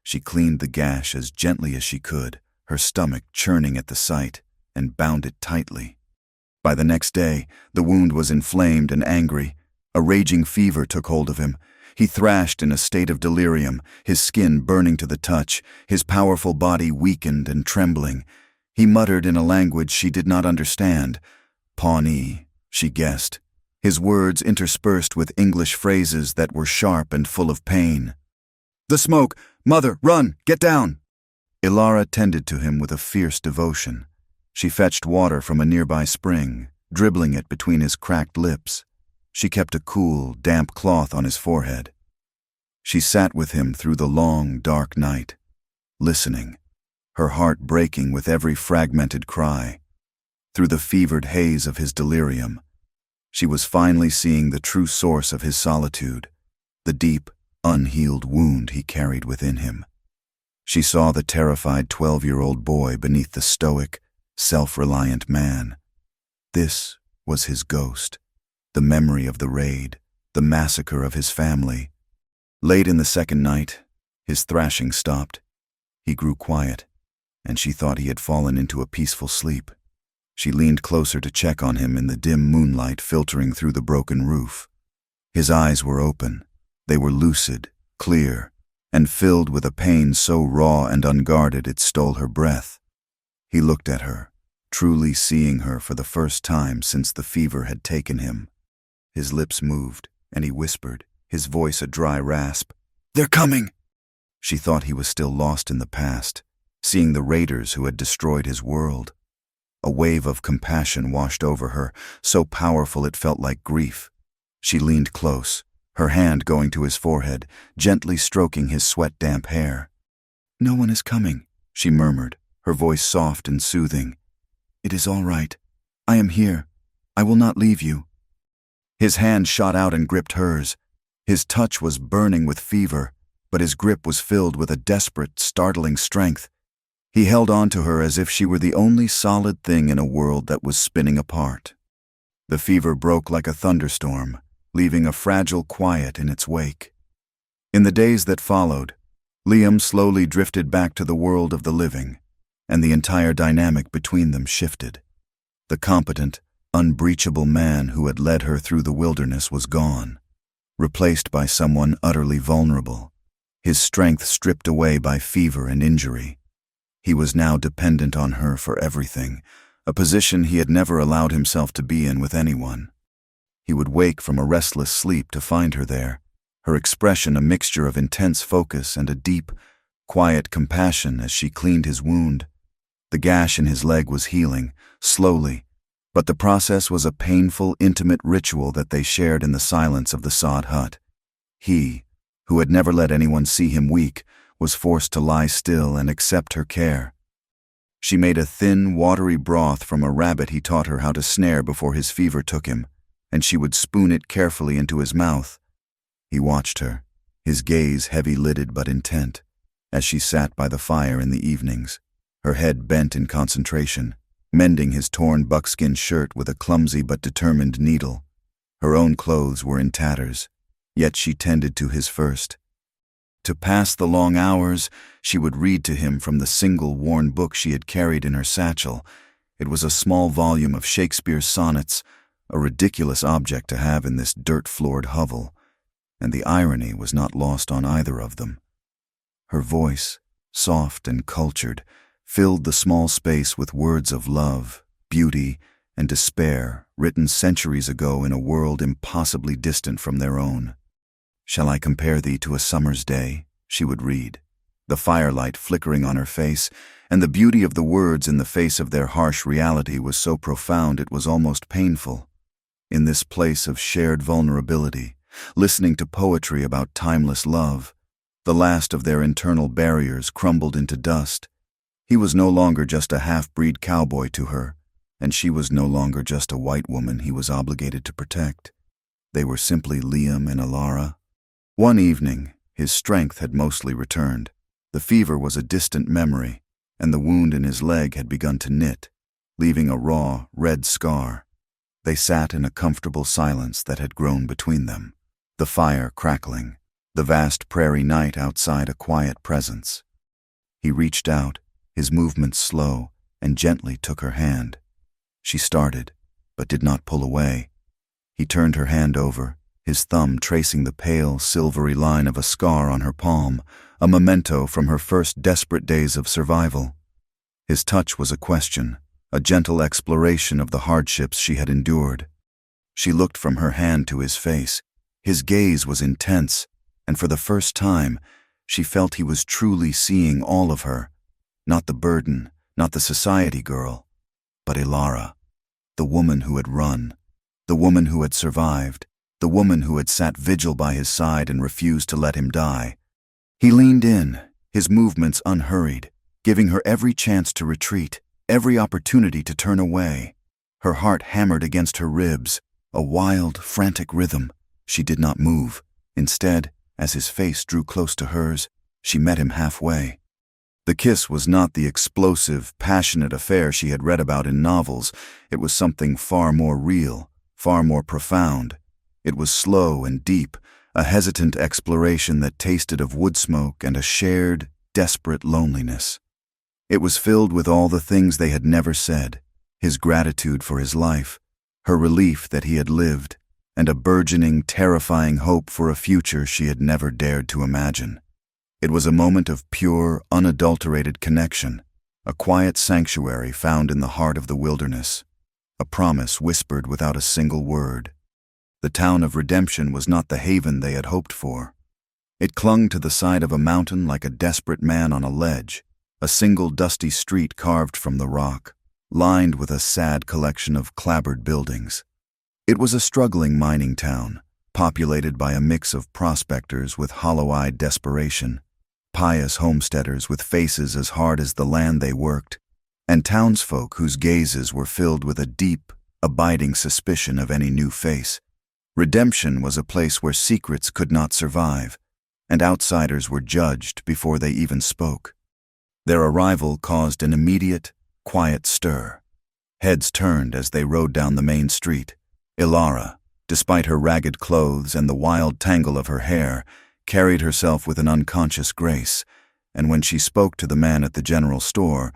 Speaker 1: She cleaned the gash as gently as she could, her stomach churning at the sight, and bound it tightly. By the next day, the wound was inflamed and angry. A raging fever took hold of him. He thrashed in a state of delirium, his skin burning to the touch, his powerful body weakened and trembling. He muttered in a language she did not understand. Pawnee, she guessed, his words interspersed with English phrases that were sharp and full of pain. "The smoke! Mother, run! Get down!" Ilara tended to him with a fierce devotion. She fetched water from a nearby spring, dribbling it between his cracked lips. She kept a cool, damp cloth on his forehead. She sat with him through the long, dark night, listening, her heart breaking with every fragmented cry. Through the fevered haze of his delirium, she was finally seeing the true source of his solitude, the deep, unhealed wound he carried within him. She saw the terrified 12-year-old boy beneath the stoic, self-reliant man. This was his ghost, the memory of the raid, the massacre of his family. Late in the second night, his thrashing stopped. He grew quiet, and she thought he had fallen into a peaceful sleep. She leaned closer to check on him in the dim moonlight filtering through the broken roof. His eyes were open. They were lucid, clear, and filled with a pain so raw and unguarded it stole her breath. He looked at her, truly seeing her for the first time since the fever had taken him. His lips moved, and he whispered, his voice a dry rasp. "They're coming!" She thought he was still lost in the past, seeing the raiders who had destroyed his world. A wave of compassion washed over her, so powerful it felt like grief. She leaned close, her hand going to his forehead, gently stroking his sweat-damp hair. "No one is coming," she murmured, her voice soft and soothing. "It is all right. I am here. I will not leave you." His hand shot out and gripped hers. His touch was burning with fever, but his grip was filled with a desperate, startling strength. He held on to her as if she were the only solid thing in a world that was spinning apart. The fever broke like a thunderstorm, leaving a fragile quiet in its wake. In the days that followed, Liam slowly drifted back to the world of the living, and the entire dynamic between them shifted. The competent, unbreachable man who had led her through the wilderness was gone, replaced by someone utterly vulnerable, his strength stripped away by fever and injury. He was now dependent on her for everything, a position he had never allowed himself to be in with anyone. He would wake from a restless sleep to find her there, her expression a mixture of intense focus and a deep, quiet compassion as she cleaned his wound. The gash in his leg was healing, slowly, but the process was a painful, intimate ritual that they shared in the silence of the sod hut. He, who had never let anyone see him weak, was forced to lie still and accept her care. She made a thin, watery broth from a rabbit he taught her how to snare before his fever took him, and she would spoon it carefully into his mouth. He watched her, his gaze heavy-lidded but intent, as she sat by the fire in the evenings, her head bent in concentration, mending his torn buckskin shirt with a clumsy but determined needle. Her own clothes were in tatters, yet she tended to his first. To pass the long hours, she would read to him from the single worn book she had carried in her satchel. It was a small volume of Shakespeare's sonnets, a ridiculous object to have in this dirt-floored hovel, and the irony was not lost on either of them. Her voice, soft and cultured, filled the small space with words of love, beauty, and despair written centuries ago in a world impossibly distant from their own. "Shall I compare thee to a summer's day?" she would read, the firelight flickering on her face, and the beauty of the words in the face of their harsh reality was so profound it was almost painful. In this place of shared vulnerability, listening to poetry about timeless love, the last of their internal barriers crumbled into dust. He was no longer just a half-breed cowboy to her, and she was no longer just a white woman he was obligated to protect. They were simply Liam and Alara. One evening, his strength had mostly returned. The fever was a distant memory, and the wound in his leg had begun to knit, leaving a raw, red scar. They sat in a comfortable silence that had grown between them, the fire crackling, the vast prairie night outside a quiet presence. He reached out, his movements slow, and gently took her hand. She started, but did not pull away. He turned her hand over, his thumb tracing the pale, silvery line of a scar on her palm, a memento from her first desperate days of survival. His touch was a question, a gentle exploration of the hardships she had endured. She looked from her hand to his face. His gaze was intense, and for the first time, she felt he was truly seeing all of her. Not the burden, not the society girl, but Alara, the woman who had run, the woman who had survived, the woman who had sat vigil by his side and refused to let him die. He leaned in, his movements unhurried, giving her every chance to retreat, every opportunity to turn away. Her heart hammered against her ribs, a wild, frantic rhythm. She did not move. Instead, as his face drew close to hers, she met him halfway. The kiss was not the explosive, passionate affair she had read about in novels. It was something far more real, far more profound. It was slow and deep, a hesitant exploration that tasted of wood smoke and a shared, desperate loneliness. It was filled with all the things they had never said, his gratitude for his life, her relief that he had lived, and a burgeoning, terrifying hope for a future she had never dared to imagine. It was a moment of pure, unadulterated connection, a quiet sanctuary found in the heart of the wilderness, a promise whispered without a single word. The town of redemption was not the haven they had hoped for. It clung to the side of a mountain like a desperate man on a ledge, a single dusty street carved from the rock, lined with a sad collection of clapboard buildings. It was a struggling mining town, populated by a mix of prospectors with hollow-eyed desperation, pious homesteaders with faces as hard as the land they worked, and townsfolk whose gazes were filled with a deep, abiding suspicion of any new face. Redemption was a place where secrets could not survive, and outsiders were judged before they even spoke. Their arrival caused an immediate, quiet stir. Heads turned as they rode down the main street. Ilara, despite her ragged clothes and the wild tangle of her hair, carried herself with an unconscious grace, and when she spoke to the man at the general store,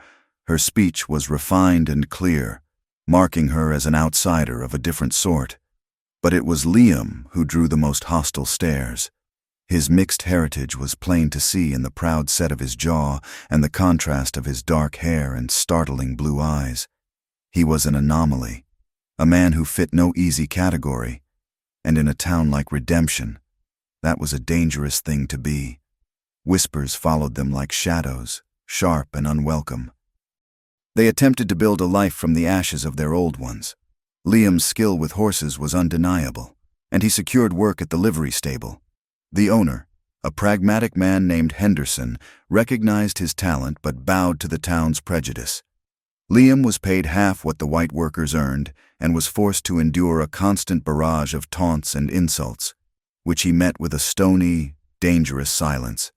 Speaker 1: her speech was refined and clear, marking her as an outsider of a different sort. But it was Liam who drew the most hostile stares. His mixed heritage was plain to see in the proud set of his jaw and the contrast of his dark hair and startling blue eyes. He was an anomaly, a man who fit no easy category, and in a town like Redemption, that was a dangerous thing to be. Whispers followed them like shadows, sharp and unwelcome. They attempted to build a life from the ashes of their old ones. Liam's skill with horses was undeniable, and he secured work at the livery stable. The owner, a pragmatic man named Henderson, recognized his talent but bowed to the town's prejudice. Liam was paid half what the white workers earned and was forced to endure a constant barrage of taunts and insults, which he met with a stony, dangerous silence.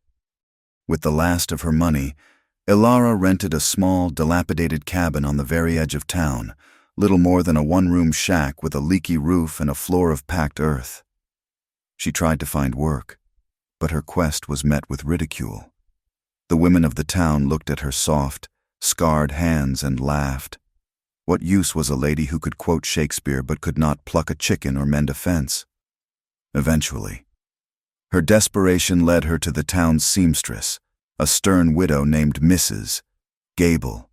Speaker 1: With the last of her money, Ilara rented a small, dilapidated cabin on the very edge of town, little more than a one-room shack with a leaky roof and a floor of packed earth. She tried to find work, but her quest was met with ridicule. The women of the town looked at her soft, scarred hands and laughed. What use was a lady who could quote Shakespeare but could not pluck a chicken or mend a fence? Eventually, her desperation led her to the town's seamstress, a stern widow named Mrs. Gable.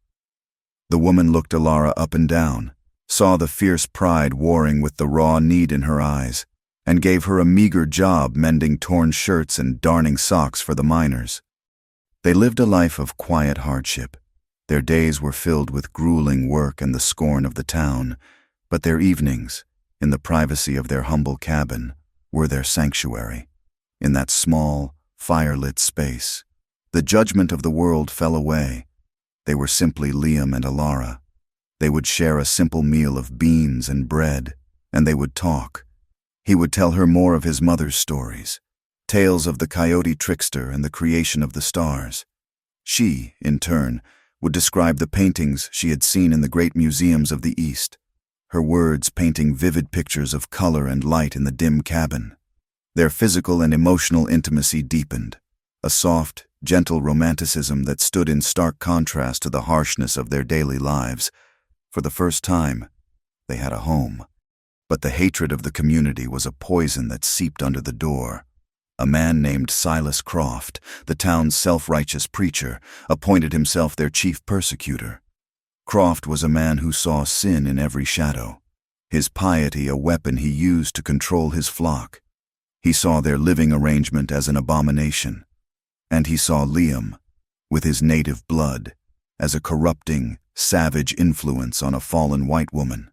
Speaker 1: The woman looked Ilara up and down, saw the fierce pride warring with the raw need in her eyes, and gave her a meager job mending torn shirts and darning socks for the miners. They lived a life of quiet hardship. Their days were filled with grueling work and the scorn of the town, but their evenings, in the privacy of their humble cabin, were their sanctuary. In that small, fire-lit space, the judgment of the world fell away. They were simply Liam and Ilara. They would share a simple meal of beans and bread, and they would talk. He would tell her more of his mother's stories, tales of the coyote trickster and the creation of the stars. She, in turn, would describe the paintings she had seen in the great museums of the East, her words painting vivid pictures of color and light in the dim cabin. Their physical and emotional intimacy deepened, a soft, gentle romanticism that stood in stark contrast to the harshness of their daily lives. For the first time, they had a home. But the hatred of the community was a poison that seeped under the door. A man named Silas Croft, the town's self-righteous preacher, appointed himself their chief persecutor. Croft was a man who saw sin in every shadow, his piety a weapon he used to control his flock. He saw their living arrangement as an abomination, and he saw Liam, with his native blood, as a corrupting, savage influence on a fallen white woman.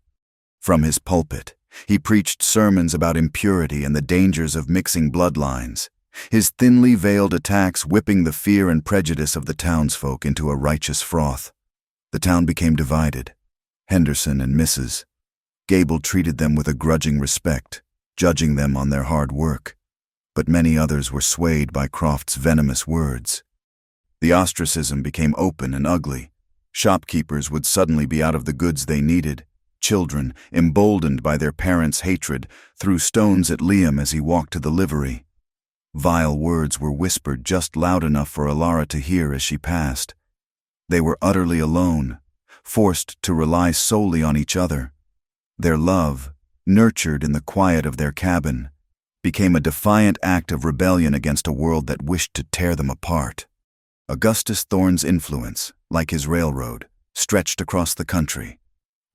Speaker 1: From his pulpit, he preached sermons about impurity and the dangers of mixing bloodlines, his thinly veiled attacks whipping the fear and prejudice of the townsfolk into a righteous froth. The town became divided. Henderson and Mrs. Gable treated them with a grudging respect, judging them on their hard work, but many others were swayed by Croft's venomous words. The ostracism became open and ugly. Shopkeepers would suddenly be out of the goods they needed. Children, emboldened by their parents' hatred, threw stones at Liam as he walked to the livery. Vile words were whispered just loud enough for Ilara to hear as she passed. They were utterly alone, forced to rely solely on each other. Their love, nurtured in the quiet of their cabin, became a defiant act of rebellion against a world that wished to tear them apart. Augustus Thorne's influence, like his railroad, stretched across the country.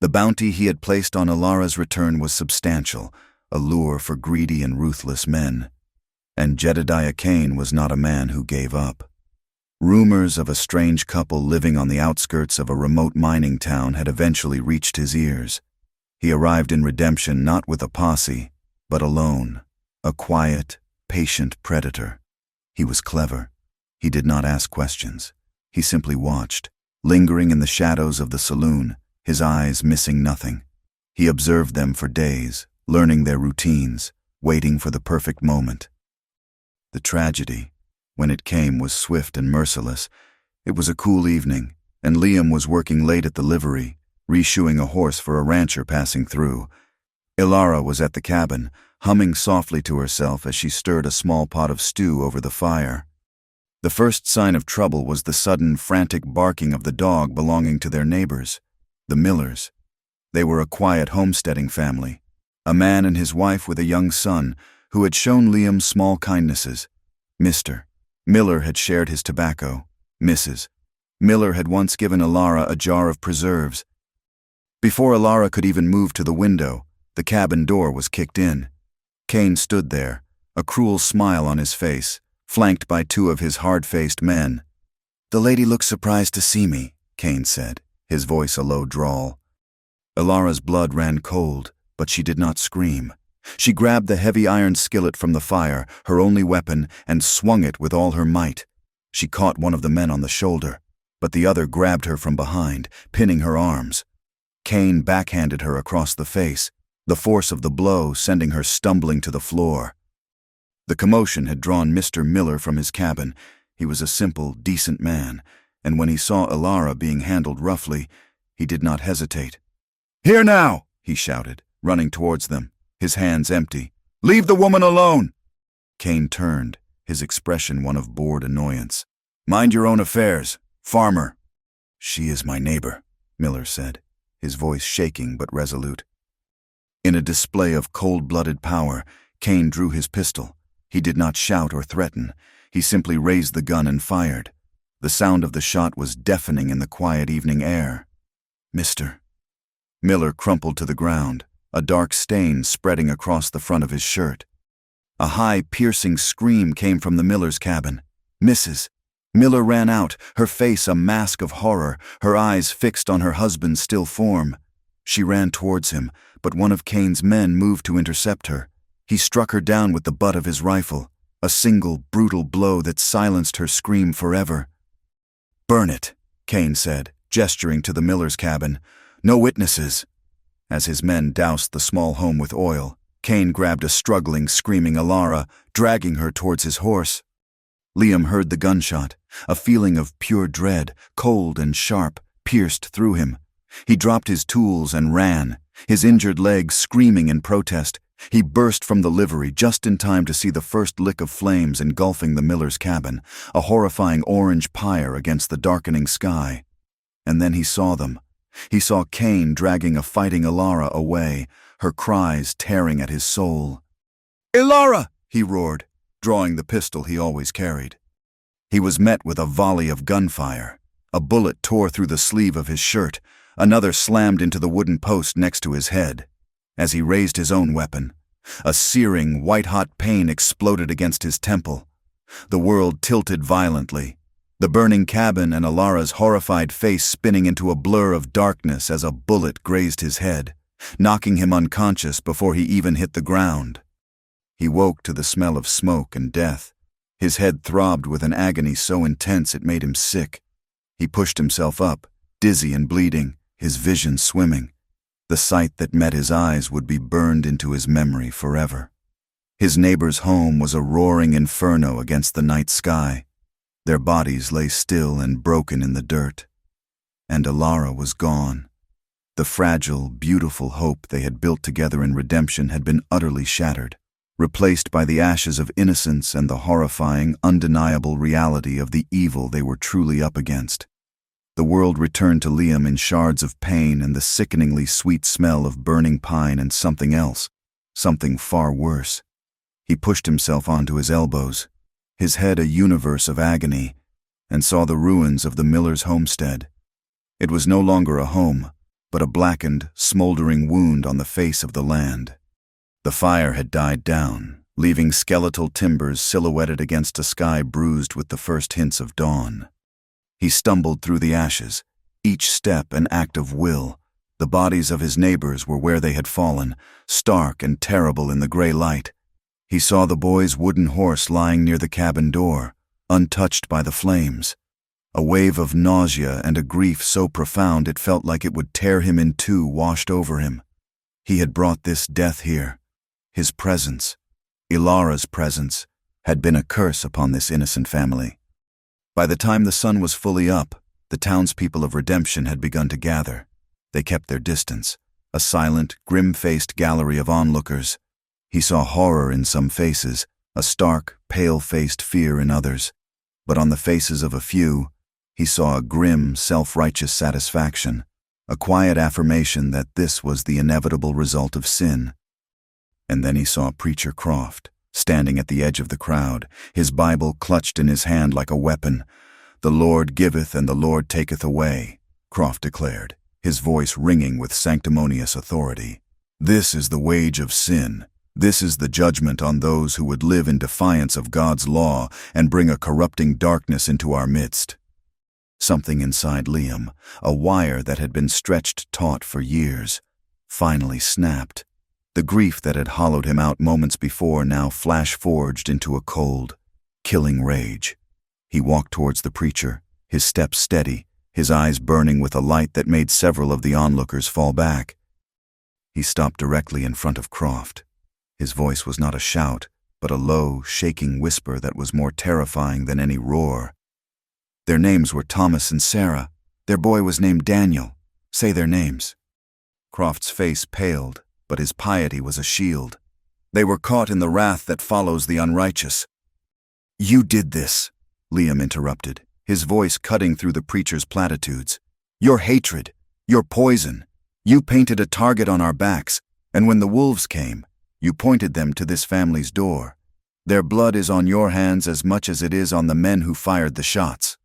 Speaker 1: The bounty he had placed on Ilara's return was substantial, a lure for greedy and ruthless men. And Jedediah Kane was not a man who gave up. Rumors of a strange couple living on the outskirts of a remote mining town had eventually reached his ears. He arrived in Redemption not with a posse, but alone, a quiet, patient predator. He was clever. He did not ask questions. He simply watched, lingering in the shadows of the saloon, his eyes missing nothing. He observed them for days, learning their routines, waiting for the perfect moment. The tragedy, when it came, was swift and merciless. It was a cool evening, and Liam was working late at the livery, reshoeing a horse for a rancher passing through. Ilara was at the cabin, humming softly to herself as she stirred a small pot of stew over the fire. The first sign of trouble was the sudden, frantic barking of the dog belonging to their neighbors, the Millers. They were a quiet homesteading family, a man and his wife with a young son who had shown Liam small kindnesses. Mr. Miller had shared his tobacco. Mrs. Miller had once given Ilara a jar of preserves. Before Ilara could even move to the window, the cabin door was kicked in. Kane stood there, a cruel smile on his face, flanked by two of his hard-faced men. "The lady looks surprised to see me," Kane said, his voice a low drawl. Ilara's blood ran cold, but she did not scream. She grabbed the heavy iron skillet from the fire, her only weapon, and swung it with all her might. She caught one of the men on the shoulder, but the other grabbed her from behind, pinning her arms. Kane backhanded her across the face, the force of the blow sending her stumbling to the floor. The commotion had drawn Mr. Miller from his cabin. He was a simple, decent man, and when he saw Ilara being handled roughly, he did not hesitate. "Here now!" he shouted, running towards them, his hands empty. "Leave the woman alone!" Kane turned, his expression one of bored annoyance. "Mind your own affairs, farmer." "She is my neighbor," Miller said, his voice shaking but resolute. In a display of cold-blooded power, Kane drew his pistol. He did not shout or threaten. He simply raised the gun and fired. The sound of the shot was deafening in the quiet evening air. "Mr." Miller crumpled to the ground, a dark stain spreading across the front of his shirt. A high, piercing scream came from the Miller's cabin. "Mrs." Miller ran out, her face a mask of horror, her eyes fixed on her husband's still form. She ran towards him, but one of Kane's men moved to intercept her. He struck her down with the butt of his rifle, a single, brutal blow that silenced her scream forever. "Burn it," Kane said, gesturing to the Miller's cabin. "No witnesses." As his men doused the small home with oil, Kane grabbed a struggling, screaming Ilara, dragging her towards his horse. Liam heard the gunshot. A feeling of pure dread, cold and sharp, pierced through him. He dropped his tools and ran, his injured leg screaming in protest. He burst from the livery just in time to see the first lick of flames engulfing the Miller's cabin, a horrifying orange pyre against the darkening sky. And then he saw them. He saw Kane dragging a fighting Ilara away, her cries tearing at his soul. "Ilara!" he roared, drawing the pistol he always carried. He was met with a volley of gunfire. A bullet tore through the sleeve of his shirt. Another slammed into the wooden post next to his head. As he raised his own weapon, a searing, white-hot pain exploded against his temple. The world tilted violently, the burning cabin and Ilara's horrified face spinning into a blur of darkness as a bullet grazed his head, knocking him unconscious before he even hit the ground. He woke to the smell of smoke and death. His head throbbed with an agony so intense it made him sick. He pushed himself up, dizzy and bleeding, his vision swimming. The sight that met his eyes would be burned into his memory forever. His neighbor's home was a roaring inferno against the night sky. Their bodies lay still and broken in the dirt. And Ilara was gone. The fragile, beautiful hope they had built together in redemption had been utterly shattered, replaced by the ashes of innocence and the horrifying, undeniable reality of the evil they were truly up against. The world returned to Liam in shards of pain and the sickeningly sweet smell of burning pine and something else, something far worse. He pushed himself onto his elbows, his head a universe of agony, and saw the ruins of the Miller's homestead. It was no longer a home, but a blackened, smoldering wound on the face of the land. The fire had died down, leaving skeletal timbers silhouetted against a sky bruised with the first hints of dawn. He stumbled through the ashes, each step an act of will. The bodies of his neighbors were where they had fallen, stark and terrible in the gray light. He saw the boy's wooden horse lying near the cabin door, untouched by the flames. A wave of nausea and a grief so profound it felt like it would tear him in two washed over him. He had brought this death here. His presence, Ilara's presence, had been a curse upon this innocent family. By the time the sun was fully up, the townspeople of Redemption had begun to gather. They kept their distance, a silent, grim-faced gallery of onlookers. He saw horror in some faces, a stark, pale-faced fear in others. But on the faces of a few, he saw a grim, self-righteous satisfaction, a quiet affirmation that this was the inevitable result of sin. And then he saw Preacher Croft, standing at the edge of the crowd, his Bible clutched in his hand like a weapon. "The Lord giveth and the Lord taketh away," Croft declared, his voice ringing with sanctimonious authority. "This is the wage of sin. This is the judgment on those who would live in defiance of God's law and bring a corrupting darkness into our midst." Something inside Liam, a wire that had been stretched taut for years, finally snapped. The grief that had hollowed him out moments before now flash-forged into a cold, killing rage. He walked towards the preacher, his steps steady, his eyes burning with a light that made several of the onlookers fall back. He stopped directly in front of Croft. His voice was not a shout, but a low, shaking whisper that was more terrifying than any roar. "Their names were Thomas and Sarah. Their boy was named Daniel. Say their names." Croft's face paled, but his piety was a shield. "They were caught in the wrath that follows the unrighteous." "You did this," Liam interrupted, his voice cutting through the preacher's platitudes. "Your hatred, your poison. You painted a target on our backs, and when the wolves came, you pointed them to this family's door. Their blood is on your hands as much as it is on the men who fired the shots."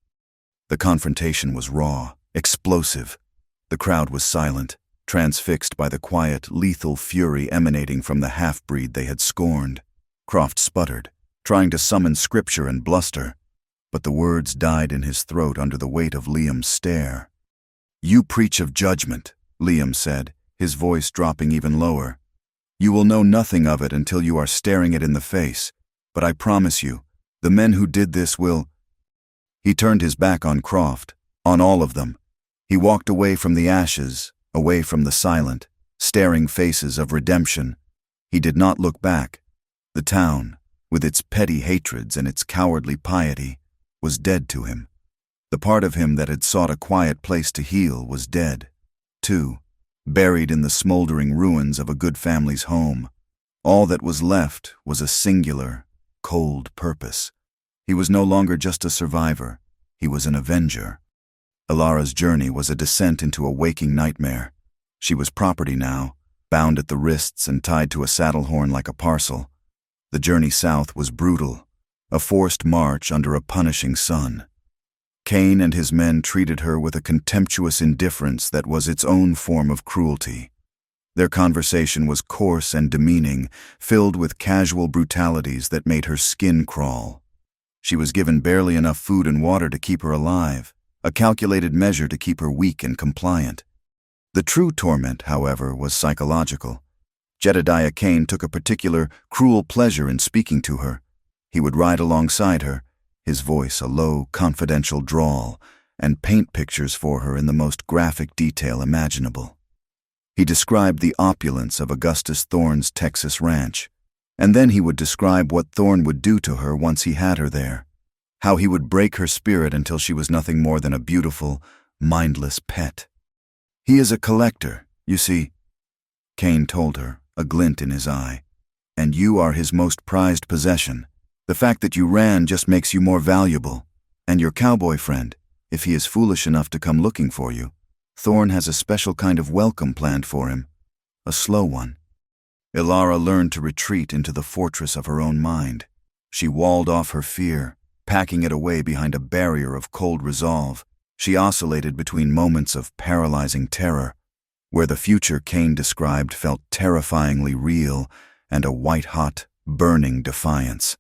Speaker 1: The confrontation was raw, explosive. The crowd was silent, transfixed by the quiet, lethal fury emanating from the half-breed they had scorned. Croft sputtered, trying to summon scripture and bluster, but the words died in his throat under the weight of Liam's stare. "You preach of judgment," Liam said, his voice dropping even lower. "You will know nothing of it until you are staring it in the face, but I promise you, the men who did this will—" He turned his back on Croft, on all of them. He walked away from the ashes, away from the silent, staring faces of Redemption. He did not look back. The town, with its petty hatreds and its cowardly piety, was dead to him. The part of him that had sought a quiet place to heal was dead, too, buried in the smoldering ruins of a good family's home. All that was left was a singular, cold purpose. He was no longer just a survivor, he was an avenger. Ilara's journey was a descent into a waking nightmare. She was property now, bound at the wrists and tied to a saddle horn like a parcel. The journey south was brutal, a forced march under a punishing sun. Cain and his men treated her with a contemptuous indifference that was its own form of cruelty. Their conversation was coarse and demeaning, filled with casual brutalities that made her skin crawl. She was given barely enough food and water to keep her alive, a calculated measure to keep her weak and compliant. The true torment, however, was psychological. Jedediah Cain took a particular, cruel pleasure in speaking to her. He would ride alongside her, his voice a low, confidential drawl, and paint pictures for her in the most graphic detail imaginable. He described the opulence of Augustus Thorne's Texas ranch, and then he would describe what Thorne would do to her once he had her there, how he would break her spirit until she was nothing more than a beautiful, mindless pet. "He is a collector, you see," Cain told her, a glint in his eye, "and you are his most prized possession. The fact that you ran just makes you more valuable, and your cowboy friend, if he is foolish enough to come looking for you, Thorne has a special kind of welcome planned for him, a slow one." Ilara learned to retreat into the fortress of her own mind. She walled off her fear, packing it away behind a barrier of cold resolve. She oscillated between moments of paralyzing terror, where the future Cain described felt terrifyingly real, and a white-hot, burning defiance.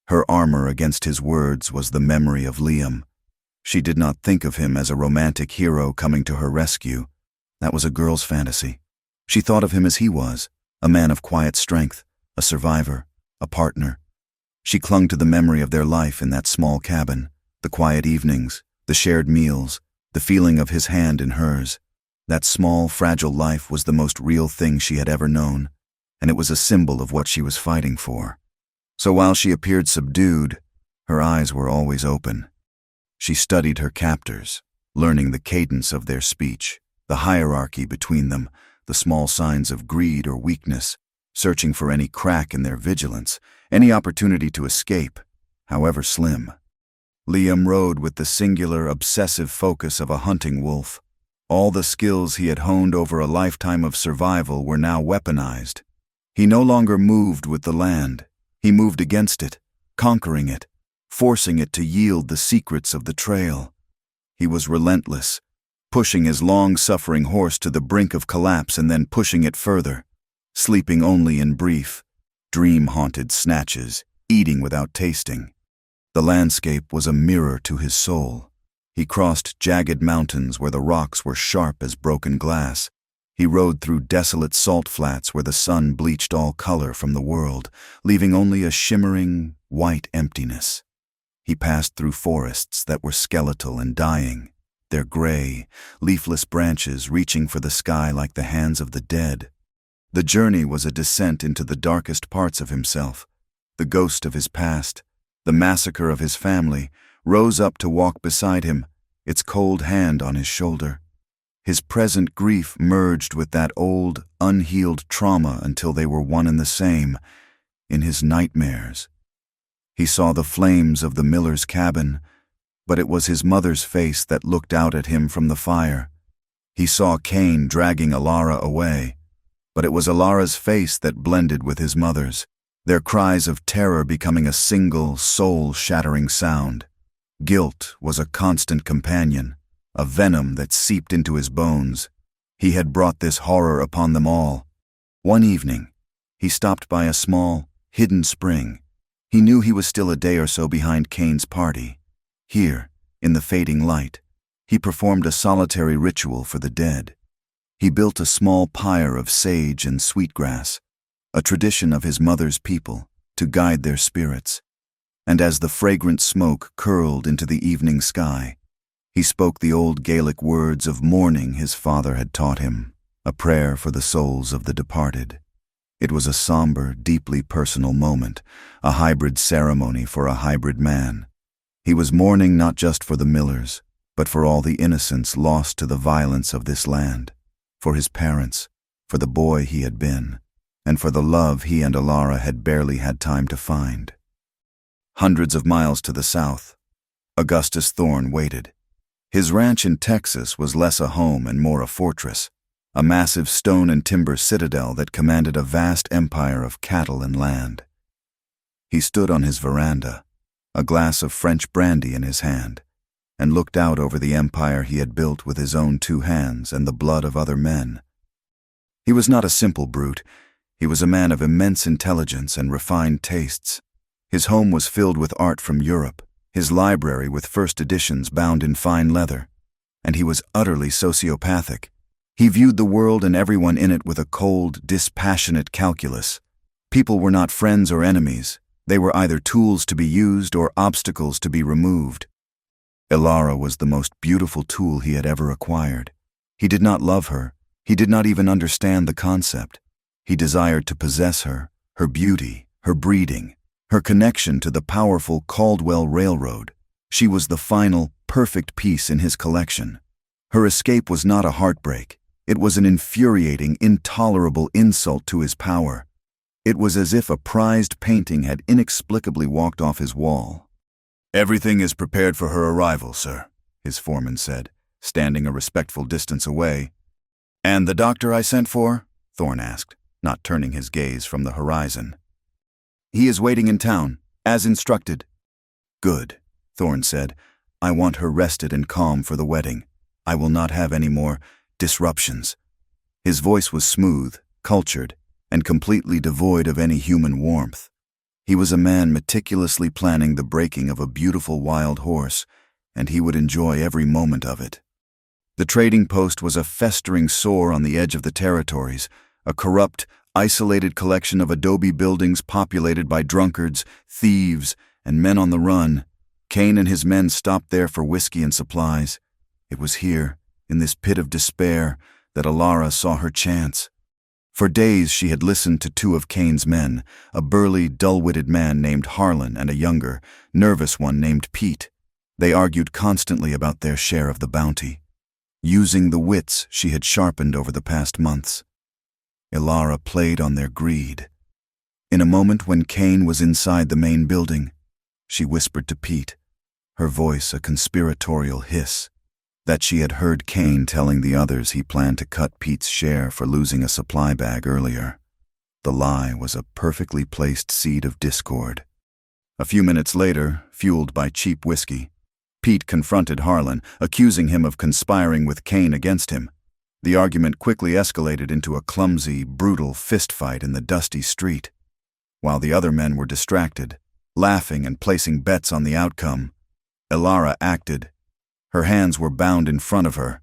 Speaker 1: Her armor against his words was the memory of Liam. She did not think of him as a romantic hero coming to her rescue. That was a girl's fantasy. She thought of him as he was, a man of quiet strength, a survivor, a partner. She clung to the memory of their life in that small cabin, the quiet evenings, the shared meals, the feeling of his hand in hers. That small, fragile life was the most real thing she had ever known, and it was a symbol of what she was fighting for. So while she appeared subdued, her eyes were always open. She studied her captors, learning the cadence of their speech, the hierarchy between them, the small signs of greed or weakness, searching for any crack in their vigilance, any opportunity to escape, however slim. Liam rode with the singular, obsessive focus of a hunting wolf. All the skills he had honed over a lifetime of survival were now weaponized. He no longer moved with the land. He moved against it, conquering it, forcing it to yield the secrets of the trail. He was relentless, pushing his long-suffering horse to the brink of collapse and then pushing it further, sleeping only in brief, dream-haunted snatches, eating without tasting. The landscape was a mirror to his soul. He crossed jagged mountains where the rocks were sharp as broken glass. He rode through desolate salt flats where the sun bleached all color from the world, leaving only a shimmering, white emptiness. He passed through forests that were skeletal and dying, their gray, leafless branches reaching for the sky like the hands of the dead. The journey was a descent into the darkest parts of himself. The ghost of his past, the massacre of his family, rose up to walk beside him, its cold hand on his shoulder. His present grief merged with that old, unhealed trauma until they were one and the same. In his nightmares, he saw the flames of the miller's cabin, but it was his mother's face that looked out at him from the fire. He saw Cain dragging Alara away, but it was Alara's face that blended with his mother's, their cries of terror becoming a single, soul-shattering sound. Guilt was a constant companion, a venom that seeped into his bones. He had brought this horror upon them all. One evening, he stopped by a small, hidden spring. He knew he was still a day or so behind Cain's party. Here, in the fading light, he performed a solitary ritual for the dead. He built a small pyre of sage and sweetgrass, a tradition of his mother's people, to guide their spirits. And as the fragrant smoke curled into the evening sky, he spoke the old Gaelic words of mourning his father had taught him, a prayer for the souls of the departed. It was a somber, deeply personal moment, a hybrid ceremony for a hybrid man. He was mourning not just for the millers, but for all the innocents lost to the violence of this land, for his parents, for the boy he had been, and for the love he and Alara had barely had time to find. Hundreds of miles to the south, Augustus Thorne waited. His ranch in Texas was less a home and more a fortress, a massive stone and timber citadel that commanded a vast empire of cattle and land. He stood on his veranda, a glass of French brandy in his hand, and looked out over the empire he had built with his own 2 hands and the blood of other men. He was not a simple brute. He was a man of immense intelligence and refined tastes. His home was filled with art from Europe, his library with first editions bound in fine leather, and he was utterly sociopathic. He viewed the world and everyone in it with a cold, dispassionate calculus. People were not friends or enemies. They were either tools to be used or obstacles to be removed. Alara was the most beautiful tool he had ever acquired. He did not love her. He did not even understand the concept. He desired to possess her, her beauty, her breeding, her connection to the powerful Caldwell Railroad. She was the final, perfect piece in his collection. Her escape was not a heartbreak. It was an infuriating, intolerable insult to his power. It was as if a prized painting had inexplicably walked off his wall. "Everything is prepared for her arrival, sir," his foreman said, standing a respectful distance away. "And the doctor I sent for?" Thorne asked, not turning his gaze from the horizon. "He is waiting in town, as instructed." "Good," Thorne said. "I want her rested and calm for the wedding. I will not have any more disruptions." His voice was smooth, cultured, and completely devoid of any human warmth. He was a man meticulously planning the breaking of a beautiful wild horse, and he would enjoy every moment of it. The trading post was a festering sore on the edge of the territories, a corrupt, isolated collection of adobe buildings populated by drunkards, thieves, and men on the run. Cain and his men stopped there for whiskey and supplies. It was here, in this pit of despair, that Alara saw her chance. For days she had listened to 2 of Cain's men, a burly, dull-witted man named Harlan and a younger, nervous one named Pete. They argued constantly about their share of the bounty, using the wits she had sharpened over the past months. Ilara played on their greed. In a moment when Cain was inside the main building, she whispered to Pete, her voice a conspiratorial hiss, that she had heard Cain telling the others he planned to cut Pete's share for losing a supply bag earlier. The lie was a perfectly placed seed of discord. A few minutes later, fueled by cheap whiskey, Pete confronted Harlan, accusing him of conspiring with Cain against him. The argument quickly escalated into a clumsy, brutal fistfight in the dusty street. While the other men were distracted, laughing and placing bets on the outcome, Ilara acted. Her hands were bound in front of her.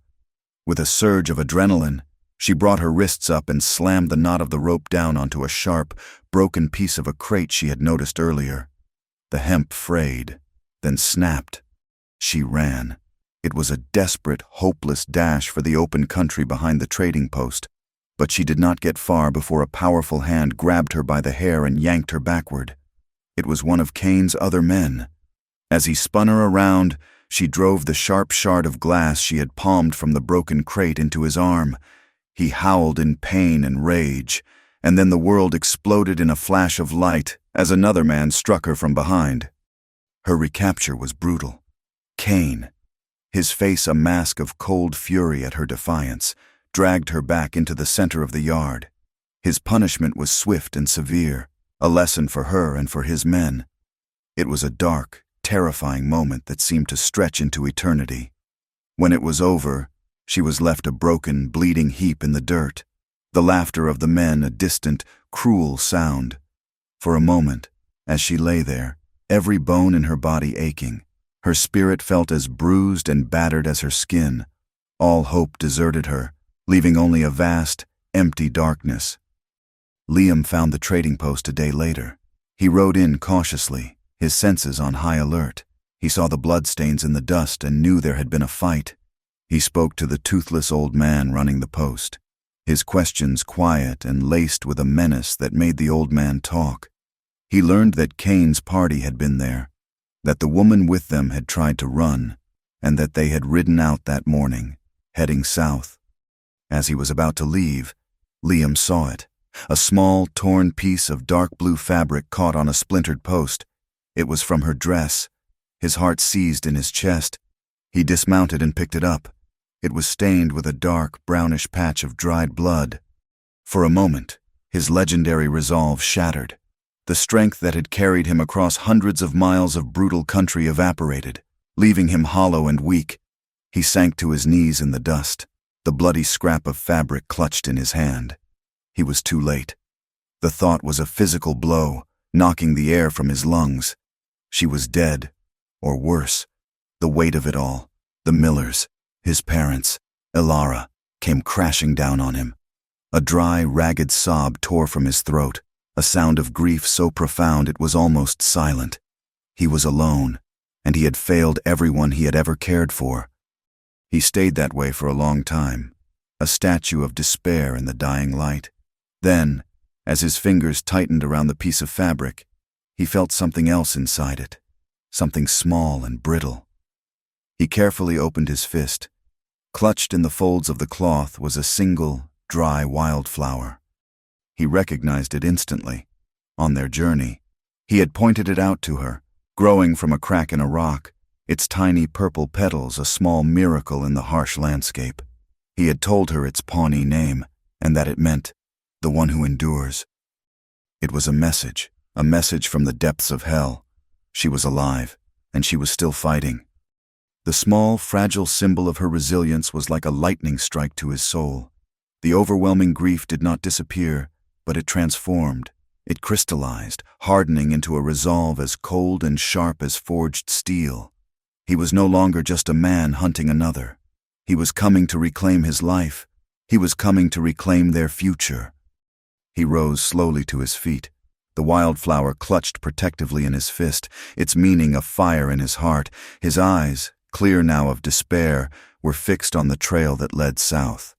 Speaker 1: With a surge of adrenaline, she brought her wrists up and slammed the knot of the rope down onto a sharp, broken piece of a crate she had noticed earlier. The hemp frayed, then snapped. She ran. It was a desperate, hopeless dash for the open country behind the trading post, but she did not get far before a powerful hand grabbed her by the hair and yanked her backward. It was one of Cain's other men. As he spun her around, she drove the sharp shard of glass she had palmed from the broken crate into his arm. He howled in pain and rage, and then the world exploded in a flash of light as another man struck her from behind. Her recapture was brutal. Cain, his face a mask of cold fury at her defiance, dragged her back into the center of the yard. His punishment was swift and severe, a lesson for her and for his men. It was a dark, terrifying moment that seemed to stretch into eternity. When it was over, she was left a broken, bleeding heap in the dirt, the laughter of the men a distant, cruel sound. For a moment, as she lay there, every bone in her body aching, her spirit felt as bruised and battered as her skin. All hope deserted her, leaving only a vast, empty darkness. Liam found the trading post a day later. He rode in cautiously, his senses on high alert. He saw the bloodstains in the dust and knew there had been a fight. He spoke to the toothless old man running the post, his questions quiet and laced with a menace that made the old man talk. He learned that Cain's party had been there, that the woman with them had tried to run, and that they had ridden out that morning, heading south. As he was about to leave, Liam saw it, a small, torn piece of dark blue fabric caught on a splintered post. It was from her dress. His heart seized in his chest. He dismounted and picked it up. It was stained with a dark, brownish patch of dried blood. For a moment, his legendary resolve shattered. The strength that had carried him across hundreds of miles of brutal country evaporated, leaving him hollow and weak. He sank to his knees in the dust, the bloody scrap of fabric clutched in his hand. He was too late. The thought was a physical blow, knocking the air from his lungs. She was dead, or worse. The weight of it all, the Millers, his parents, Ilara, came crashing down on him. A dry, ragged sob tore from his throat, a sound of grief so profound it was almost silent. He was alone, and he had failed everyone he had ever cared for. He stayed that way for a long time, a statue of despair in the dying light. Then, as his fingers tightened around the piece of fabric, he felt something else inside it, something small and brittle. He carefully opened his fist. Clutched in the folds of the cloth was a single, dry wildflower. He recognized it instantly. On their journey, he had pointed it out to her, growing from a crack in a rock, its tiny purple petals a small miracle in the harsh landscape. He had told her its Pawnee name, and that it meant, the one who endures. It was a message from the depths of hell. She was alive, and she was still fighting. The small, fragile symbol of her resilience was like a lightning strike to his soul. The overwhelming grief did not disappear, but it transformed. It crystallized, hardening into a resolve as cold and sharp as forged steel. He was no longer just a man hunting another. He was coming to reclaim his life. He was coming to reclaim their future. He rose slowly to his feet, the wildflower clutched protectively in his fist, its meaning a fire in his heart. His eyes, clear now of despair, were fixed on the trail that led south.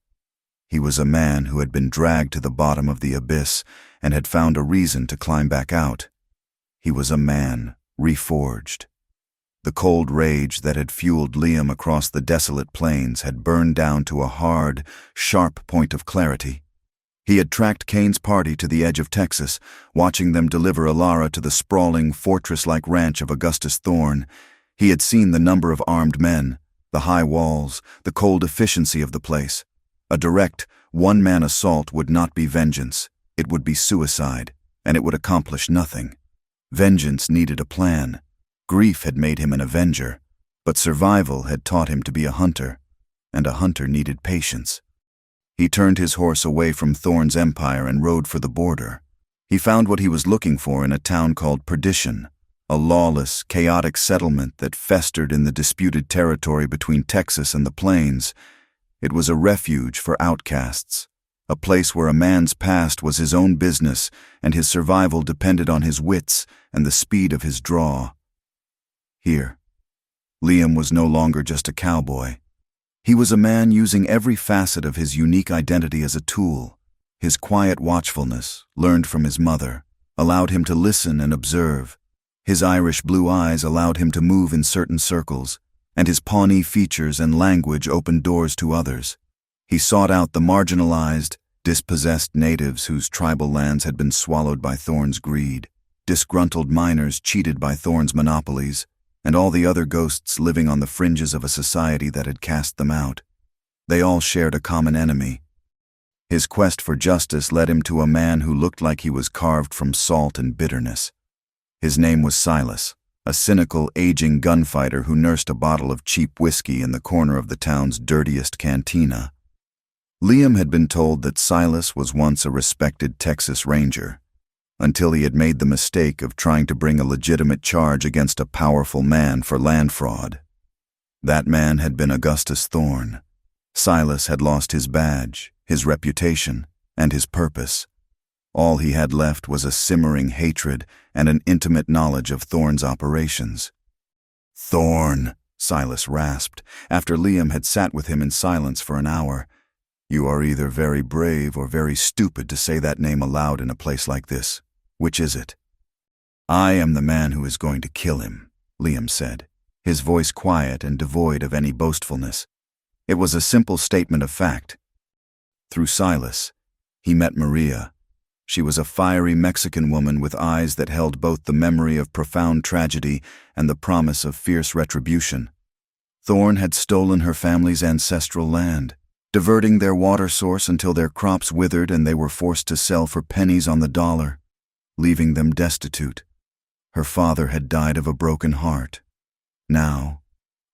Speaker 1: He was a man who had been dragged to the bottom of the abyss and had found a reason to climb back out. He was a man reforged. The cold rage that had fueled Liam across the desolate plains had burned down to a hard, sharp point of clarity. He had tracked Kane's party to the edge of Texas, watching them deliver Alara to the sprawling, fortress-like ranch of Augustus Thorne. He had seen the number of armed men, the high walls, the cold efficiency of the place. A direct, one-man assault would not be vengeance. It would be suicide, and it would accomplish nothing. Vengeance needed a plan. Grief had made him an avenger, but survival had taught him to be a hunter, and a hunter needed patience. He turned his horse away from Thorne's empire and rode for the border. He found what he was looking for in a town called Perdition, a lawless, chaotic settlement that festered in the disputed territory between Texas and the plains. It was a refuge for outcasts, a place where a man's past was his own business and his survival depended on his wits and the speed of his draw. Here, Liam was no longer just a cowboy. He was a man using every facet of his unique identity as a tool. His quiet watchfulness, learned from his mother, allowed him to listen and observe. His Irish blue eyes allowed him to move in certain circles, and his Pawnee features and language opened doors to others. He sought out the marginalized, dispossessed natives whose tribal lands had been swallowed by Thorne's greed, disgruntled miners cheated by Thorne's monopolies, and all the other ghosts living on the fringes of a society that had cast them out. They all shared a common enemy. His quest for justice led him to a man who looked like he was carved from salt and bitterness. His name was Silas, a cynical, aging gunfighter who nursed a bottle of cheap whiskey in the corner of the town's dirtiest cantina. Liam had been told that Silas was once a respected Texas Ranger, until he had made the mistake of trying to bring a legitimate charge against a powerful man for land fraud. That man had been Augustus Thorne. Silas had lost his badge, his reputation, and his purpose. All he had left was a simmering hatred and an intimate knowledge of Thorne's operations. "Thorne," Silas rasped, after Liam had sat with him in silence for an hour. "You are either very brave or very stupid to say that name aloud in a place like this. Which is it?" "I am the man who is going to kill him," Liam said, his voice quiet and devoid of any boastfulness. It was a simple statement of fact. Through Silas, he met Maria. She was a fiery Mexican woman with eyes that held both the memory of profound tragedy and the promise of fierce retribution. Thorne had stolen her family's ancestral land, diverting their water source until their crops withered and they were forced to sell for pennies on the dollar, leaving them destitute. Her father had died of a broken heart. Now,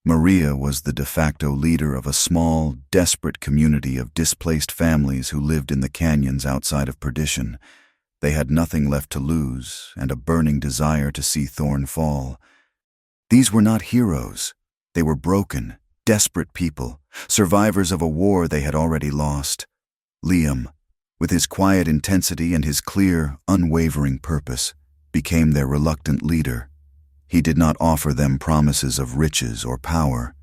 Speaker 1: Maria was the de facto leader of a small, desperate community of displaced families who lived in the canyons outside of Perdition. They had nothing left to lose and a burning desire to see Thorne fall. These were not heroes. They were broken, desperate people, survivors of a war they had already lost. Liam, with his quiet intensity and his clear, unwavering purpose, became their reluctant leader. He did not offer them promises of riches or power.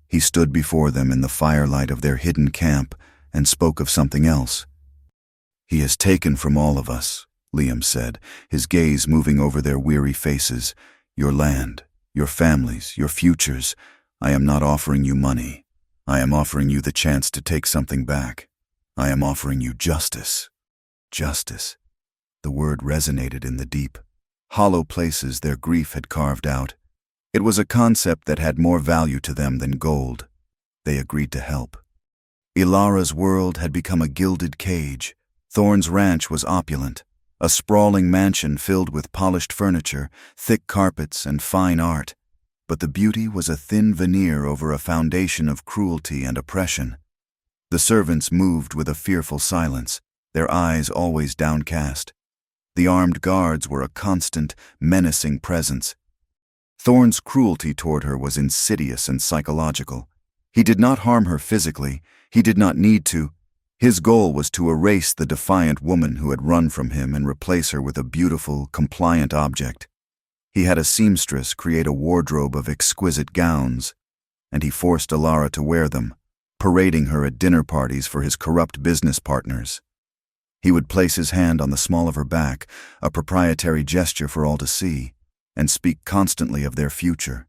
Speaker 1: He stood before them in the firelight of their hidden camp and spoke of something else. "He has taken from all of us," Liam said, his gaze moving over their weary faces, "your land, your families, your futures. I am not offering you money. I am offering you the chance to take something back. I am offering you justice." Justice. The word resonated in the deep, hollow places their grief had carved out. It was a concept that had more value to them than gold. They agreed to help. Ilara's world had become a gilded cage. Thorne's ranch was opulent, a sprawling mansion filled with polished furniture, thick carpets, and fine art. But the beauty was a thin veneer over a foundation of cruelty and oppression. The servants moved with a fearful silence, their eyes always downcast. The armed guards were a constant, menacing presence. Thorne's cruelty toward her was insidious and psychological. He did not harm her physically. He did not need to. His goal was to erase the defiant woman who had run from him and replace her with a beautiful, compliant object. He had a seamstress create a wardrobe of exquisite gowns, and he forced Alara to wear them, parading her at dinner parties for his corrupt business partners. He would place his hand on the small of her back, a proprietary gesture for all to see, and speak constantly of their future.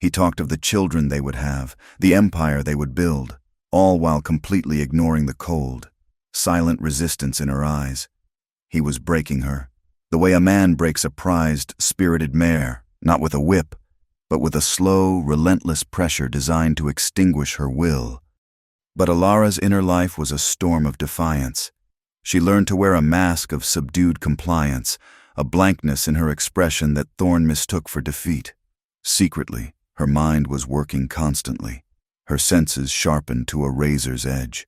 Speaker 1: He talked of the children they would have, the empire they would build, all while completely ignoring the cold, silent resistance in her eyes. He was breaking her, the way a man breaks a prized, spirited mare, not with a whip, but with a slow, relentless pressure designed to extinguish her will. But Alara's inner life was a storm of defiance. She learned to wear a mask of subdued compliance, a blankness in her expression that Thorn mistook for defeat. Secretly, her mind was working constantly, her senses sharpened to a razor's edge.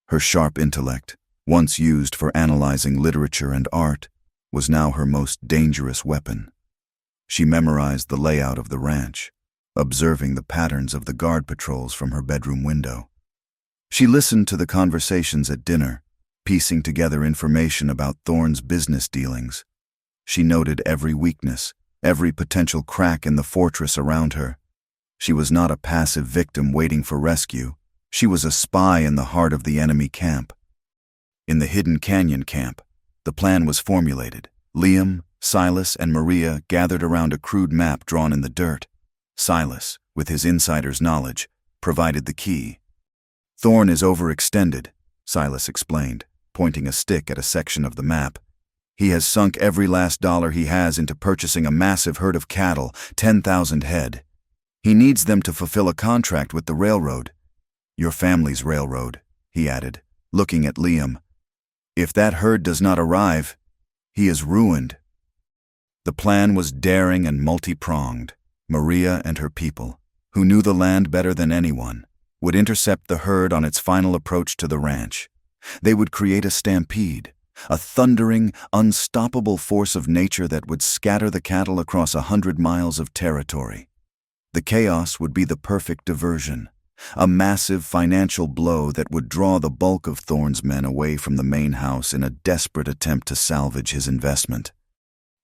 Speaker 1: Her sharp intellect, once used for analyzing literature and art, was now her most dangerous weapon. She memorized the layout of the ranch, observing the patterns of the guard patrols from her bedroom window. She listened to the conversations at dinner, piecing together information about Thorn's business dealings. She noted every weakness, every potential crack in the fortress around her. She was not a passive victim waiting for rescue. She was a spy in the heart of the enemy camp. In the hidden canyon camp, the plan was formulated. Liam, Silas, and Maria gathered around a crude map drawn in the dirt. Silas, with his insider's knowledge, provided the key. "Thorn is overextended," Silas explained, pointing a stick at a section of the map. "He has sunk every last dollar he has into purchasing a massive herd of cattle, 10,000 head. He needs them to fulfill a contract with the railroad. Your family's railroad," he added, looking at Liam. "If that herd does not arrive, he is ruined." The plan was daring and multi-pronged. Maria and her people, who knew the land better than anyone, would intercept the herd on its final approach to the ranch. They would create a stampede, a thundering, unstoppable force of nature that would scatter the cattle across 100 miles of territory. The chaos would be the perfect diversion, a massive financial blow that would draw the bulk of Thorn's men away from the main house in a desperate attempt to salvage his investment.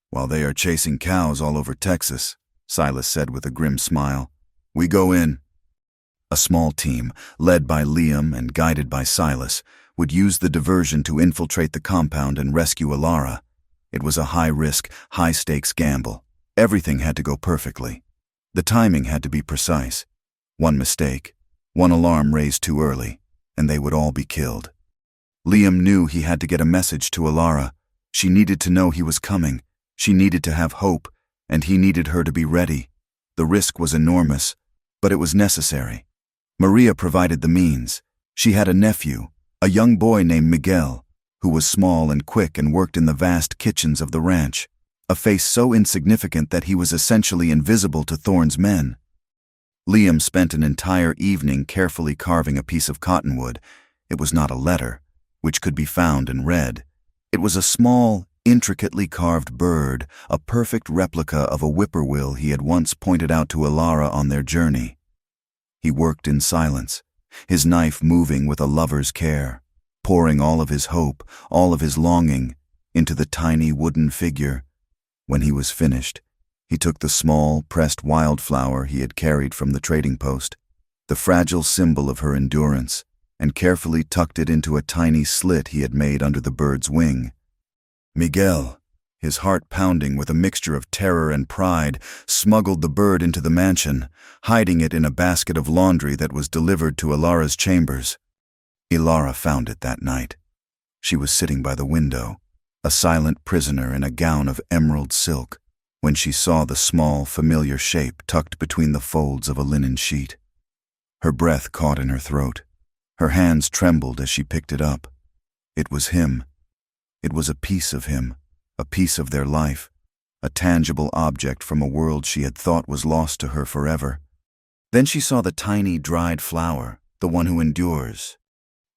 Speaker 1: "While they are chasing cows all over Texas," Silas said with a grim smile, "we go in." A small team, led by Liam and guided by Silas, would use the diversion to infiltrate the compound and rescue Alara. It was a high-risk, high-stakes gamble. Everything had to go perfectly. The timing had to be precise. One mistake, one alarm raised too early, and they would all be killed. Liam knew he had to get a message to Alara. She needed to know he was coming. She needed to have hope, and he needed her to be ready. The risk was enormous, but it was necessary. Maria provided the means. She had a nephew, a young boy named Miguel, who was small and quick and worked in the vast kitchens of the ranch, a face so insignificant that he was essentially invisible to Thorn's men. Liam spent an entire evening carefully carving a piece of cottonwood. It was not a letter, which could be found and read. It was a small, intricately carved bird, a perfect replica of a whippoorwill he had once pointed out to Alara on their journey. He worked in silence, his knife moving with a lover's care, pouring all of his hope, all of his longing, into the tiny wooden figure. When he was finished, he took the small, pressed wildflower he had carried from the trading post, the fragile symbol of her endurance, and carefully tucked it into a tiny slit he had made under the bird's wing. Miguel, his heart pounding with a mixture of terror and pride, smuggled the bird into the mansion, hiding it in a basket of laundry that was delivered to Alara's chambers. Alara found it that night. She was sitting by the window, a silent prisoner in a gown of emerald silk, when she saw the small, familiar shape tucked between the folds of a linen sheet. Her breath caught in her throat. Her hands trembled as she picked it up. It was him. It was a piece of him, a piece of their life, a tangible object from a world she had thought was lost to her forever. Then she saw the tiny, dried flower, the one who endures.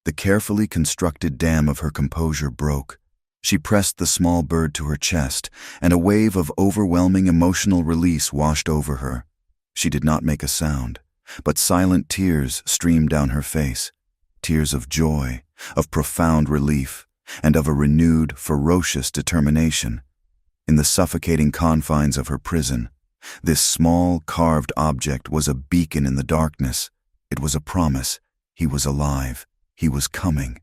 Speaker 1: The carefully constructed dam of her composure broke. She pressed the small bird to her chest, and a wave of overwhelming emotional release washed over her. She did not make a sound, but silent tears streamed down her face, tears of joy, of profound relief, and of a renewed, ferocious determination. In the suffocating confines of her prison, this small, carved object was a beacon in the darkness. It was a promise. He was alive. He was coming.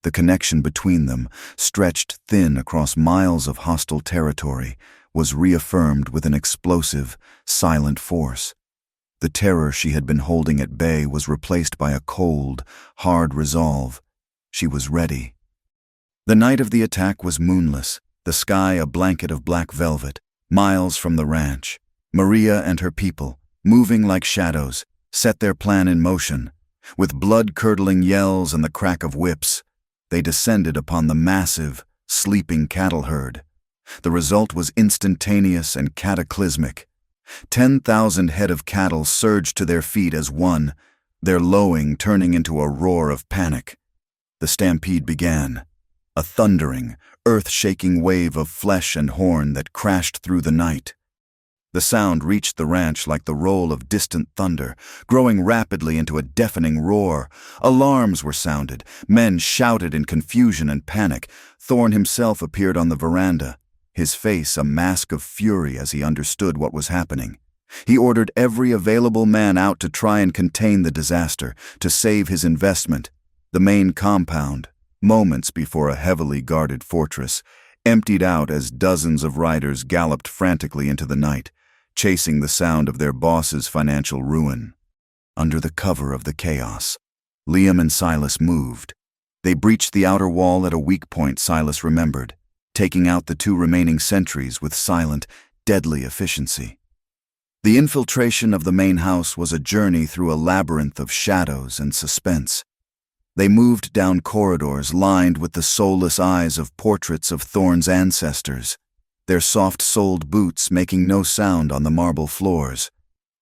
Speaker 1: The connection between them, stretched thin across miles of hostile territory, was reaffirmed with an explosive, silent force. The terror she had been holding at bay was replaced by a cold, hard resolve. She was ready. The night of the attack was moonless, the sky a blanket of black velvet, miles from the ranch. Maria and her people, moving like shadows, set their plan in motion. With blood-curdling yells and the crack of whips, they descended upon the massive, sleeping cattle herd. The result was instantaneous and cataclysmic. 10,000 head of cattle surged to their feet as one, their lowing turning into a roar of panic. The stampede began, a thundering, earth-shaking wave of flesh and horn that crashed through the night. The sound reached the ranch like the roll of distant thunder, growing rapidly into a deafening roar. Alarms were sounded. Men shouted in confusion and panic. Thorne himself appeared on the veranda, his face a mask of fury as he understood what was happening. He ordered every available man out to try and contain the disaster, to save his investment. The main compound, moments before a heavily guarded fortress, emptied out as dozens of riders galloped frantically into the night, chasing the sound of their boss's financial ruin. Under the cover of the chaos, Liam and Silas moved. They breached the outer wall at a weak point Silas remembered, taking out the two remaining sentries with silent, deadly efficiency. The infiltration of the main house was a journey through a labyrinth of shadows and suspense. They moved down corridors lined with the soulless eyes of portraits of Thorne's ancestors, their soft-soled boots making no sound on the marble floors.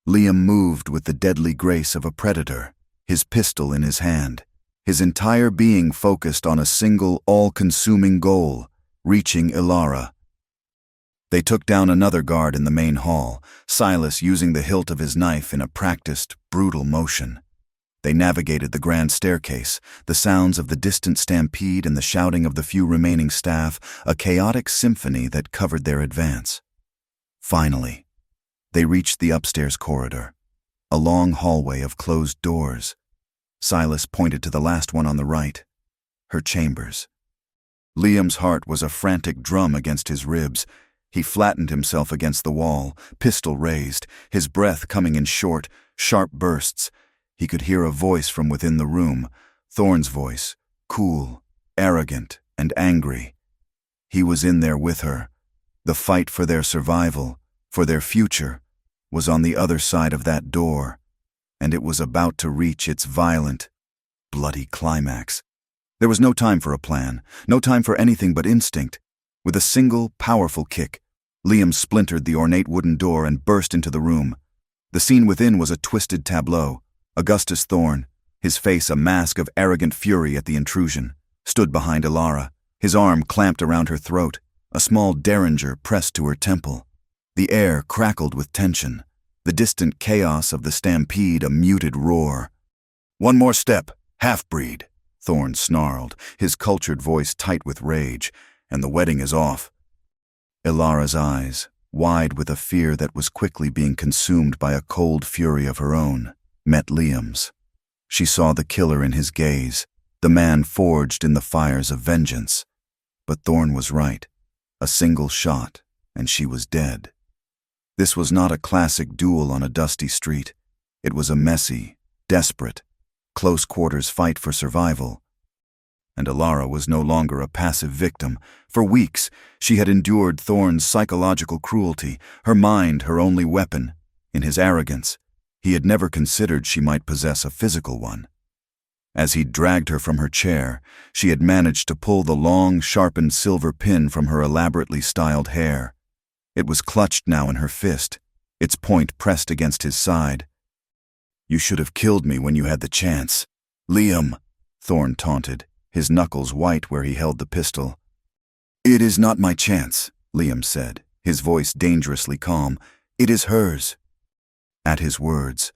Speaker 1: Liam moved with the deadly grace of a predator, his pistol in his hand, his entire being focused on a single, all-consuming goal, reaching Ilara. They took down another guard in the main hall, Silas using the hilt of his knife in a practiced, brutal motion. They navigated the grand staircase, the sounds of the distant stampede and the shouting of the few remaining staff, a chaotic symphony that covered their advance. Finally, they reached the upstairs corridor, a long hallway of closed doors. Silas pointed to the last one on the right, her chambers. Liam's heart was a frantic drum against his ribs. He flattened himself against the wall, pistol raised, his breath coming in short, sharp bursts. He could hear a voice from within the room, Thorne's voice, cool, arrogant, and angry. He was in there with her. The fight for their survival, for their future, was on the other side of that door, and it was about to reach its violent, bloody climax. There was no time for a plan, no time for anything but instinct. With a single, powerful kick, Liam splintered the ornate wooden door and burst into the room. The scene within was a twisted tableau. Augustus Thorne, his face a mask of arrogant fury at the intrusion, stood behind Ilara, his arm clamped around her throat, a small derringer pressed to her temple. The air crackled with tension, the distant chaos of the stampede a muted roar. "One more step, half-breed," Thorne snarled, his cultured voice tight with rage, "and the wedding is off." Ilara's eyes, wide with a fear that was quickly being consumed by a cold fury of her own, met Liam's. She saw the killer in his gaze, the man forged in the fires of vengeance. But Thorne was right. A single shot, and she was dead. This was not a classic duel on a dusty street. It was a messy, desperate, close-quarters fight for survival. And Ilara was no longer a passive victim. For weeks, she had endured Thorne's psychological cruelty, her mind her only weapon. In his arrogance, he had never considered she might possess a physical one. As he dragged her from her chair, she had managed to pull the long, sharpened silver pin from her elaborately styled hair. It was clutched now in her fist, its point pressed against his side. "You should have killed me when you had the chance, Liam," Thorne taunted, his knuckles white where he held the pistol. "It is not my chance," Liam said, his voice dangerously calm. "It is hers." At his words,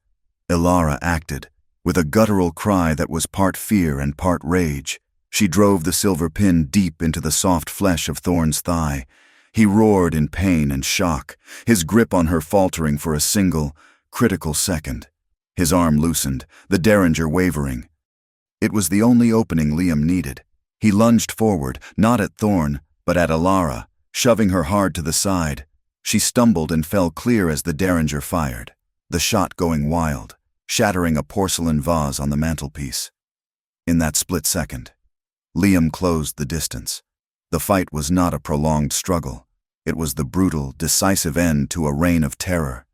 Speaker 1: Ilara acted, with a guttural cry that was part fear and part rage. She drove the silver pin deep into the soft flesh of Thorne's thigh. He roared in pain and shock, his grip on her faltering for a single, critical second. His arm loosened, the derringer wavering. It was the only opening Liam needed. He lunged forward, not at Thorne, but at Ilara, shoving her hard to the side. She stumbled and fell clear as the derringer fired. the shot going wild, shattering a porcelain vase on the mantelpiece. In that split second, Liam closed the distance. The fight was not a prolonged struggle. It was the brutal, decisive end to a reign of terror.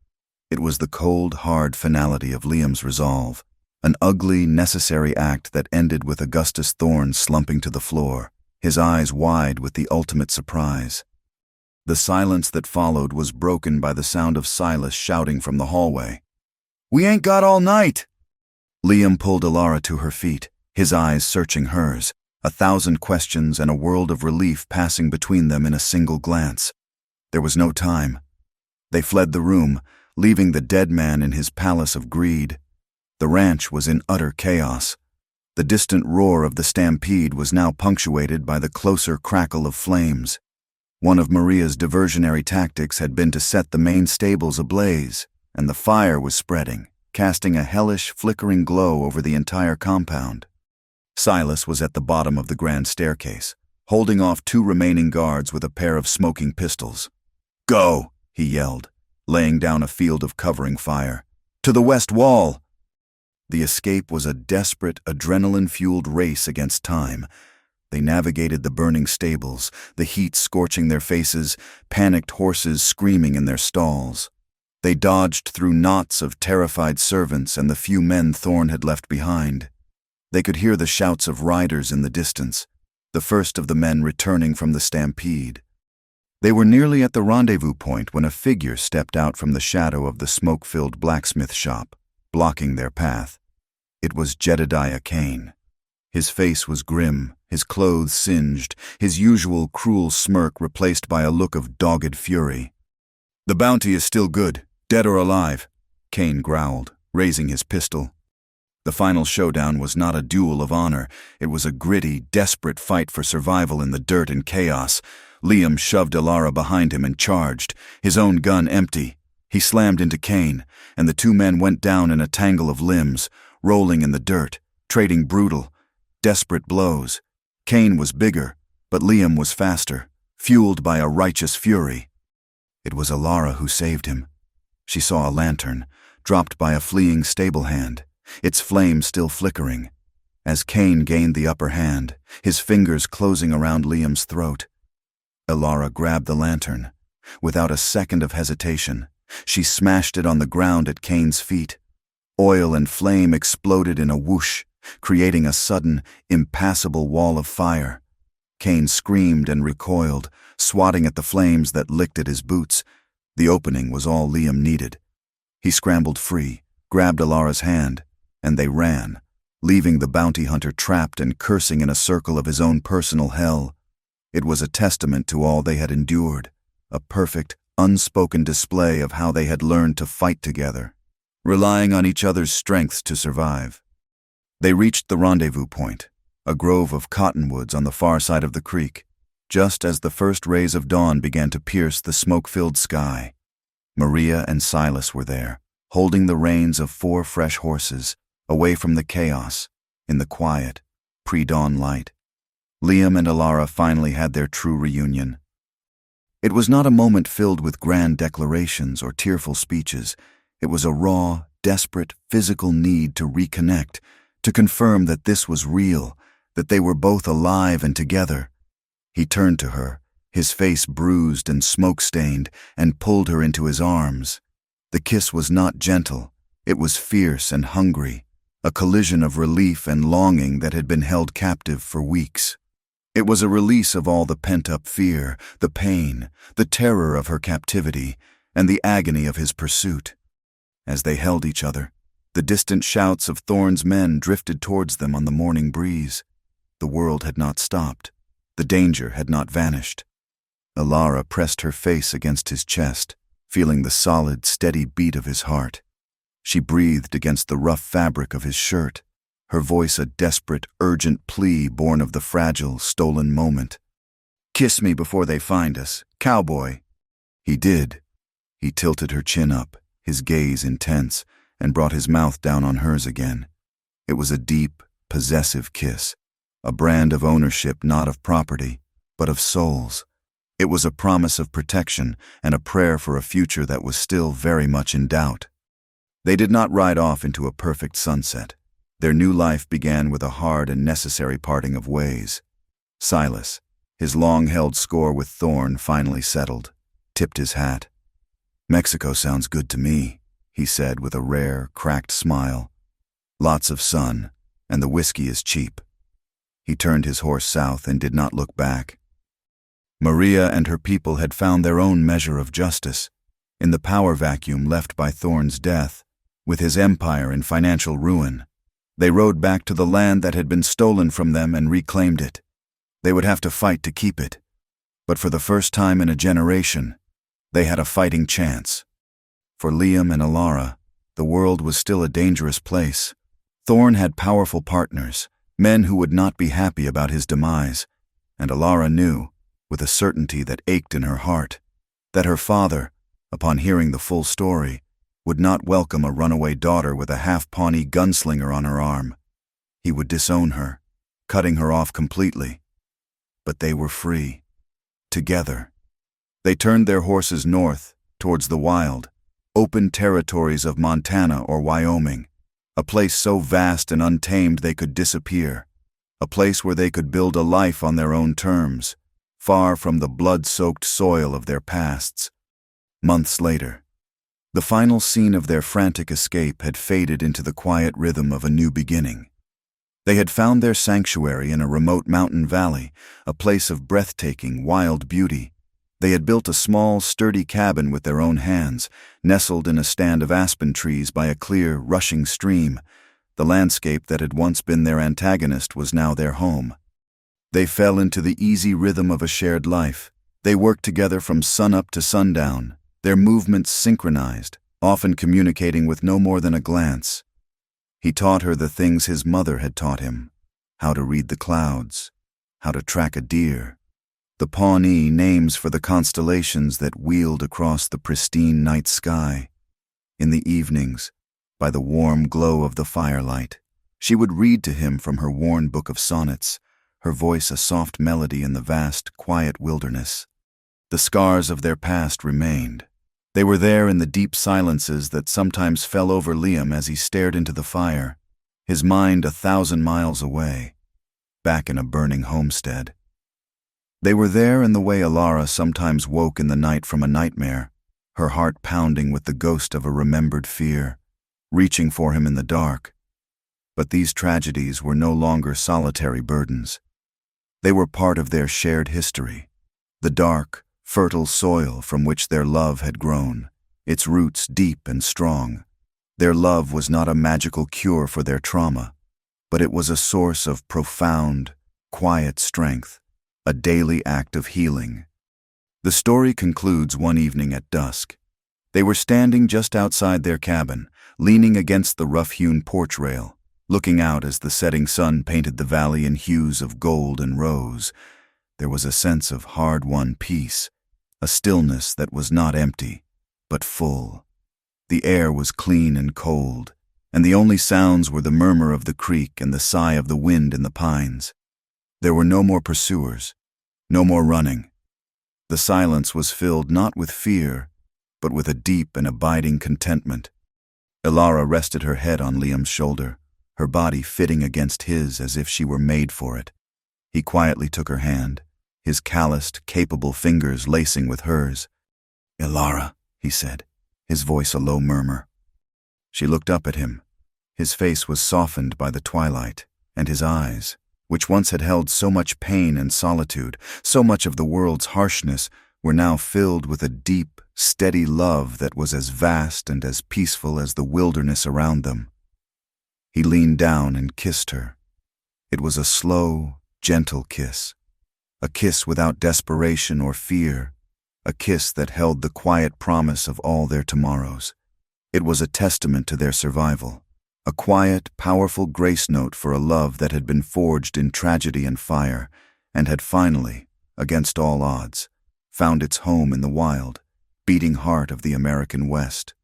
Speaker 1: It was the cold, hard finality of Liam's resolve, an ugly, necessary act that ended with Augustus Thorne slumping to the floor, his eyes wide with the ultimate surprise. The silence that followed was broken by the sound of Silas shouting from the hallway. "We ain't got all night!" Liam pulled Alara to her feet, his eyes searching hers, 1,000 questions and a world of relief passing between them in a single glance. There was no time. They fled the room, leaving the dead man in his palace of greed. The ranch was in utter chaos. The distant roar of the stampede was now punctuated by the closer crackle of flames. One of Maria's diversionary tactics had been to set the main stables ablaze, and the fire was spreading, casting a hellish, flickering glow over the entire compound. Silas was at the bottom of the grand staircase, holding off 2 remaining guards with a pair of smoking pistols. "Go!" he yelled, laying down a field of covering fire. "To the west wall!" The escape was a desperate, adrenaline-fueled race against time. They navigated the burning stables, the heat scorching their faces, panicked horses screaming in their stalls. They dodged through knots of terrified servants and the few men Thorne had left behind. They could hear the shouts of riders in the distance, the first of the men returning from the stampede. They were nearly at the rendezvous point when a figure stepped out from the shadow of the smoke-filled blacksmith shop, blocking their path. It was Jedediah Kane. His face was grim, his clothes singed, his usual cruel smirk replaced by a look of dogged fury. "The bounty is still good, dead or alive," Kane growled, raising his pistol. The final showdown was not a duel of honor. It was a gritty, desperate fight for survival in the dirt and chaos. Liam shoved Alara behind him and charged, his own gun empty. He slammed into Kane, and the 2 men went down in a tangle of limbs, rolling in the dirt, trading brutal, desperate blows. Kane was bigger, but Liam was faster, fueled by a righteous fury. It was Alara who saved him. She saw a lantern, dropped by a fleeing stable hand, its flame still flickering. As Kane gained the upper hand, his fingers closing around Liam's throat, Alara grabbed the lantern. Without a second of hesitation, she smashed it on the ground at Kane's feet. Oil and flame exploded in a whoosh, creating a sudden, impassable wall of fire. Kane screamed and recoiled, swatting at the flames that licked at his boots. The opening was all Liam needed. He scrambled free, grabbed Alara's hand, and they ran, leaving the bounty hunter trapped and cursing in a circle of his own personal hell. It was a testament to all they had endured, a perfect, unspoken display of how they had learned to fight together, relying on each other's strengths to survive. They reached the rendezvous point, a grove of cottonwoods on the far side of the creek, just as the first rays of dawn began to pierce the smoke-filled sky. Maria and Silas were there, holding the reins of 4 fresh horses, away from the chaos, in the quiet, pre-dawn light. Liam and Alara finally had their true reunion. It was not a moment filled with grand declarations or tearful speeches. It was a raw, desperate, physical need to reconnect, to confirm that this was real, that they were both alive and together. He turned to her, his face bruised and smoke-stained, and pulled her into his arms. The kiss was not gentle. It was fierce and hungry, a collision of relief and longing that had been held captive for weeks. It was a release of all the pent-up fear, the pain, the terror of her captivity, and the agony of his pursuit. As they held each other, the distant shouts of Thorne's men drifted towards them on the morning breeze. The world had not stopped. The danger had not vanished. Alara pressed her face against his chest, feeling the solid, steady beat of his heart. She breathed against the rough fabric of his shirt, her voice a desperate, urgent plea born of the fragile, stolen moment. "Kiss me before they find us, Cowboy." He did. He tilted her chin up, his gaze intense, and brought his mouth down on hers again. It was a deep, possessive kiss, a brand of ownership not of property, but of souls. It was a promise of protection and a prayer for a future that was still very much in doubt. They did not ride off into a perfect sunset. Their new life began with a hard and necessary parting of ways. Silas, his long-held score with Thorne finally settled, tipped his hat. "Mexico sounds good to me," he said with a rare, cracked smile. "Lots of sun, and the whiskey is cheap." He turned his horse south and did not look back. Maria and her people had found their own measure of justice. In the power vacuum left by Thorne's death, with his empire in financial ruin, they rode back to the land that had been stolen from them and reclaimed it. They would have to fight to keep it. But for the first time in a generation, they had a fighting chance. For Liam and Alara, the world was still a dangerous place. Thorne had powerful partners, men who would not be happy about his demise, and Alara knew, with a certainty that ached in her heart, that her father, upon hearing the full story, would not welcome a runaway daughter with a half-Pawnee gunslinger on her arm. He would disown her, cutting her off completely. But they were free. Together. They turned their horses north, towards the wild, open territories of Montana or Wyoming, a place so vast and untamed they could disappear, a place where they could build a life on their own terms, far from the blood-soaked soil of their pasts. Months later, the final scene of their frantic escape had faded into the quiet rhythm of a new beginning. They had found their sanctuary in a remote mountain valley, a place of breathtaking, wild beauty. They had built a small, sturdy cabin with their own hands, nestled in a stand of aspen trees by a clear, rushing stream. The landscape that had once been their antagonist was now their home. They fell into the easy rhythm of a shared life. They worked together from sunup to sundown, their movements synchronized, often communicating with no more than a glance. He taught her the things his mother had taught him, how to read the clouds, how to track a deer, the Pawnee names for the constellations that wheeled across the pristine night sky. In the evenings, by the warm glow of the firelight, she would read to him from her worn book of sonnets, her voice a soft melody in the vast, quiet wilderness. The scars of their past remained. They were there in the deep silences that sometimes fell over Liam as he stared into the fire, his mind 1,000 miles away, back in a burning homestead. They were there in the way Alara sometimes woke in the night from a nightmare, her heart pounding with the ghost of a remembered fear, reaching for him in the dark. But these tragedies were no longer solitary burdens. They were part of their shared history, the dark, fertile soil from which their love had grown, its roots deep and strong. Their love was not a magical cure for their trauma, but it was a source of profound, quiet strength, a daily act of healing. The story concludes one evening at dusk. They were standing just outside their cabin, leaning against the rough-hewn porch rail, looking out as the setting sun painted the valley in hues of gold and rose. There was a sense of hard-won peace, a stillness that was not empty, but full. The air was clean and cold, and the only sounds were the murmur of the creek and the sigh of the wind in the pines. There were no more pursuers, no more running. The silence was filled not with fear, but with a deep and abiding contentment. Alara rested her head on Liam's shoulder, her body fitting against his as if she were made for it. He quietly took her hand, his calloused, capable fingers lacing with hers. "Alara," he said, his voice a low murmur. She looked up at him. His face was softened by the twilight, and his eyes, which once had held so much pain and solitude, so much of the world's harshness, were now filled with a deep, steady love that was as vast and as peaceful as the wilderness around them. He leaned down and kissed her. It was a slow, gentle kiss, a kiss without desperation or fear, a kiss that held the quiet promise of all their tomorrows. It was a testament to their survival, a quiet, powerful grace note for a love that had been forged in tragedy and fire, and had finally, against all odds, found its home in the wild, beating heart of the American West.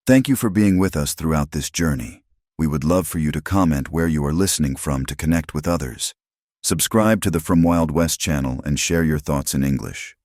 Speaker 1: Thank you for being with us throughout this journey. We would love for you to comment where you are listening from to connect with others. Subscribe to the From Wild West channel and share your thoughts in English.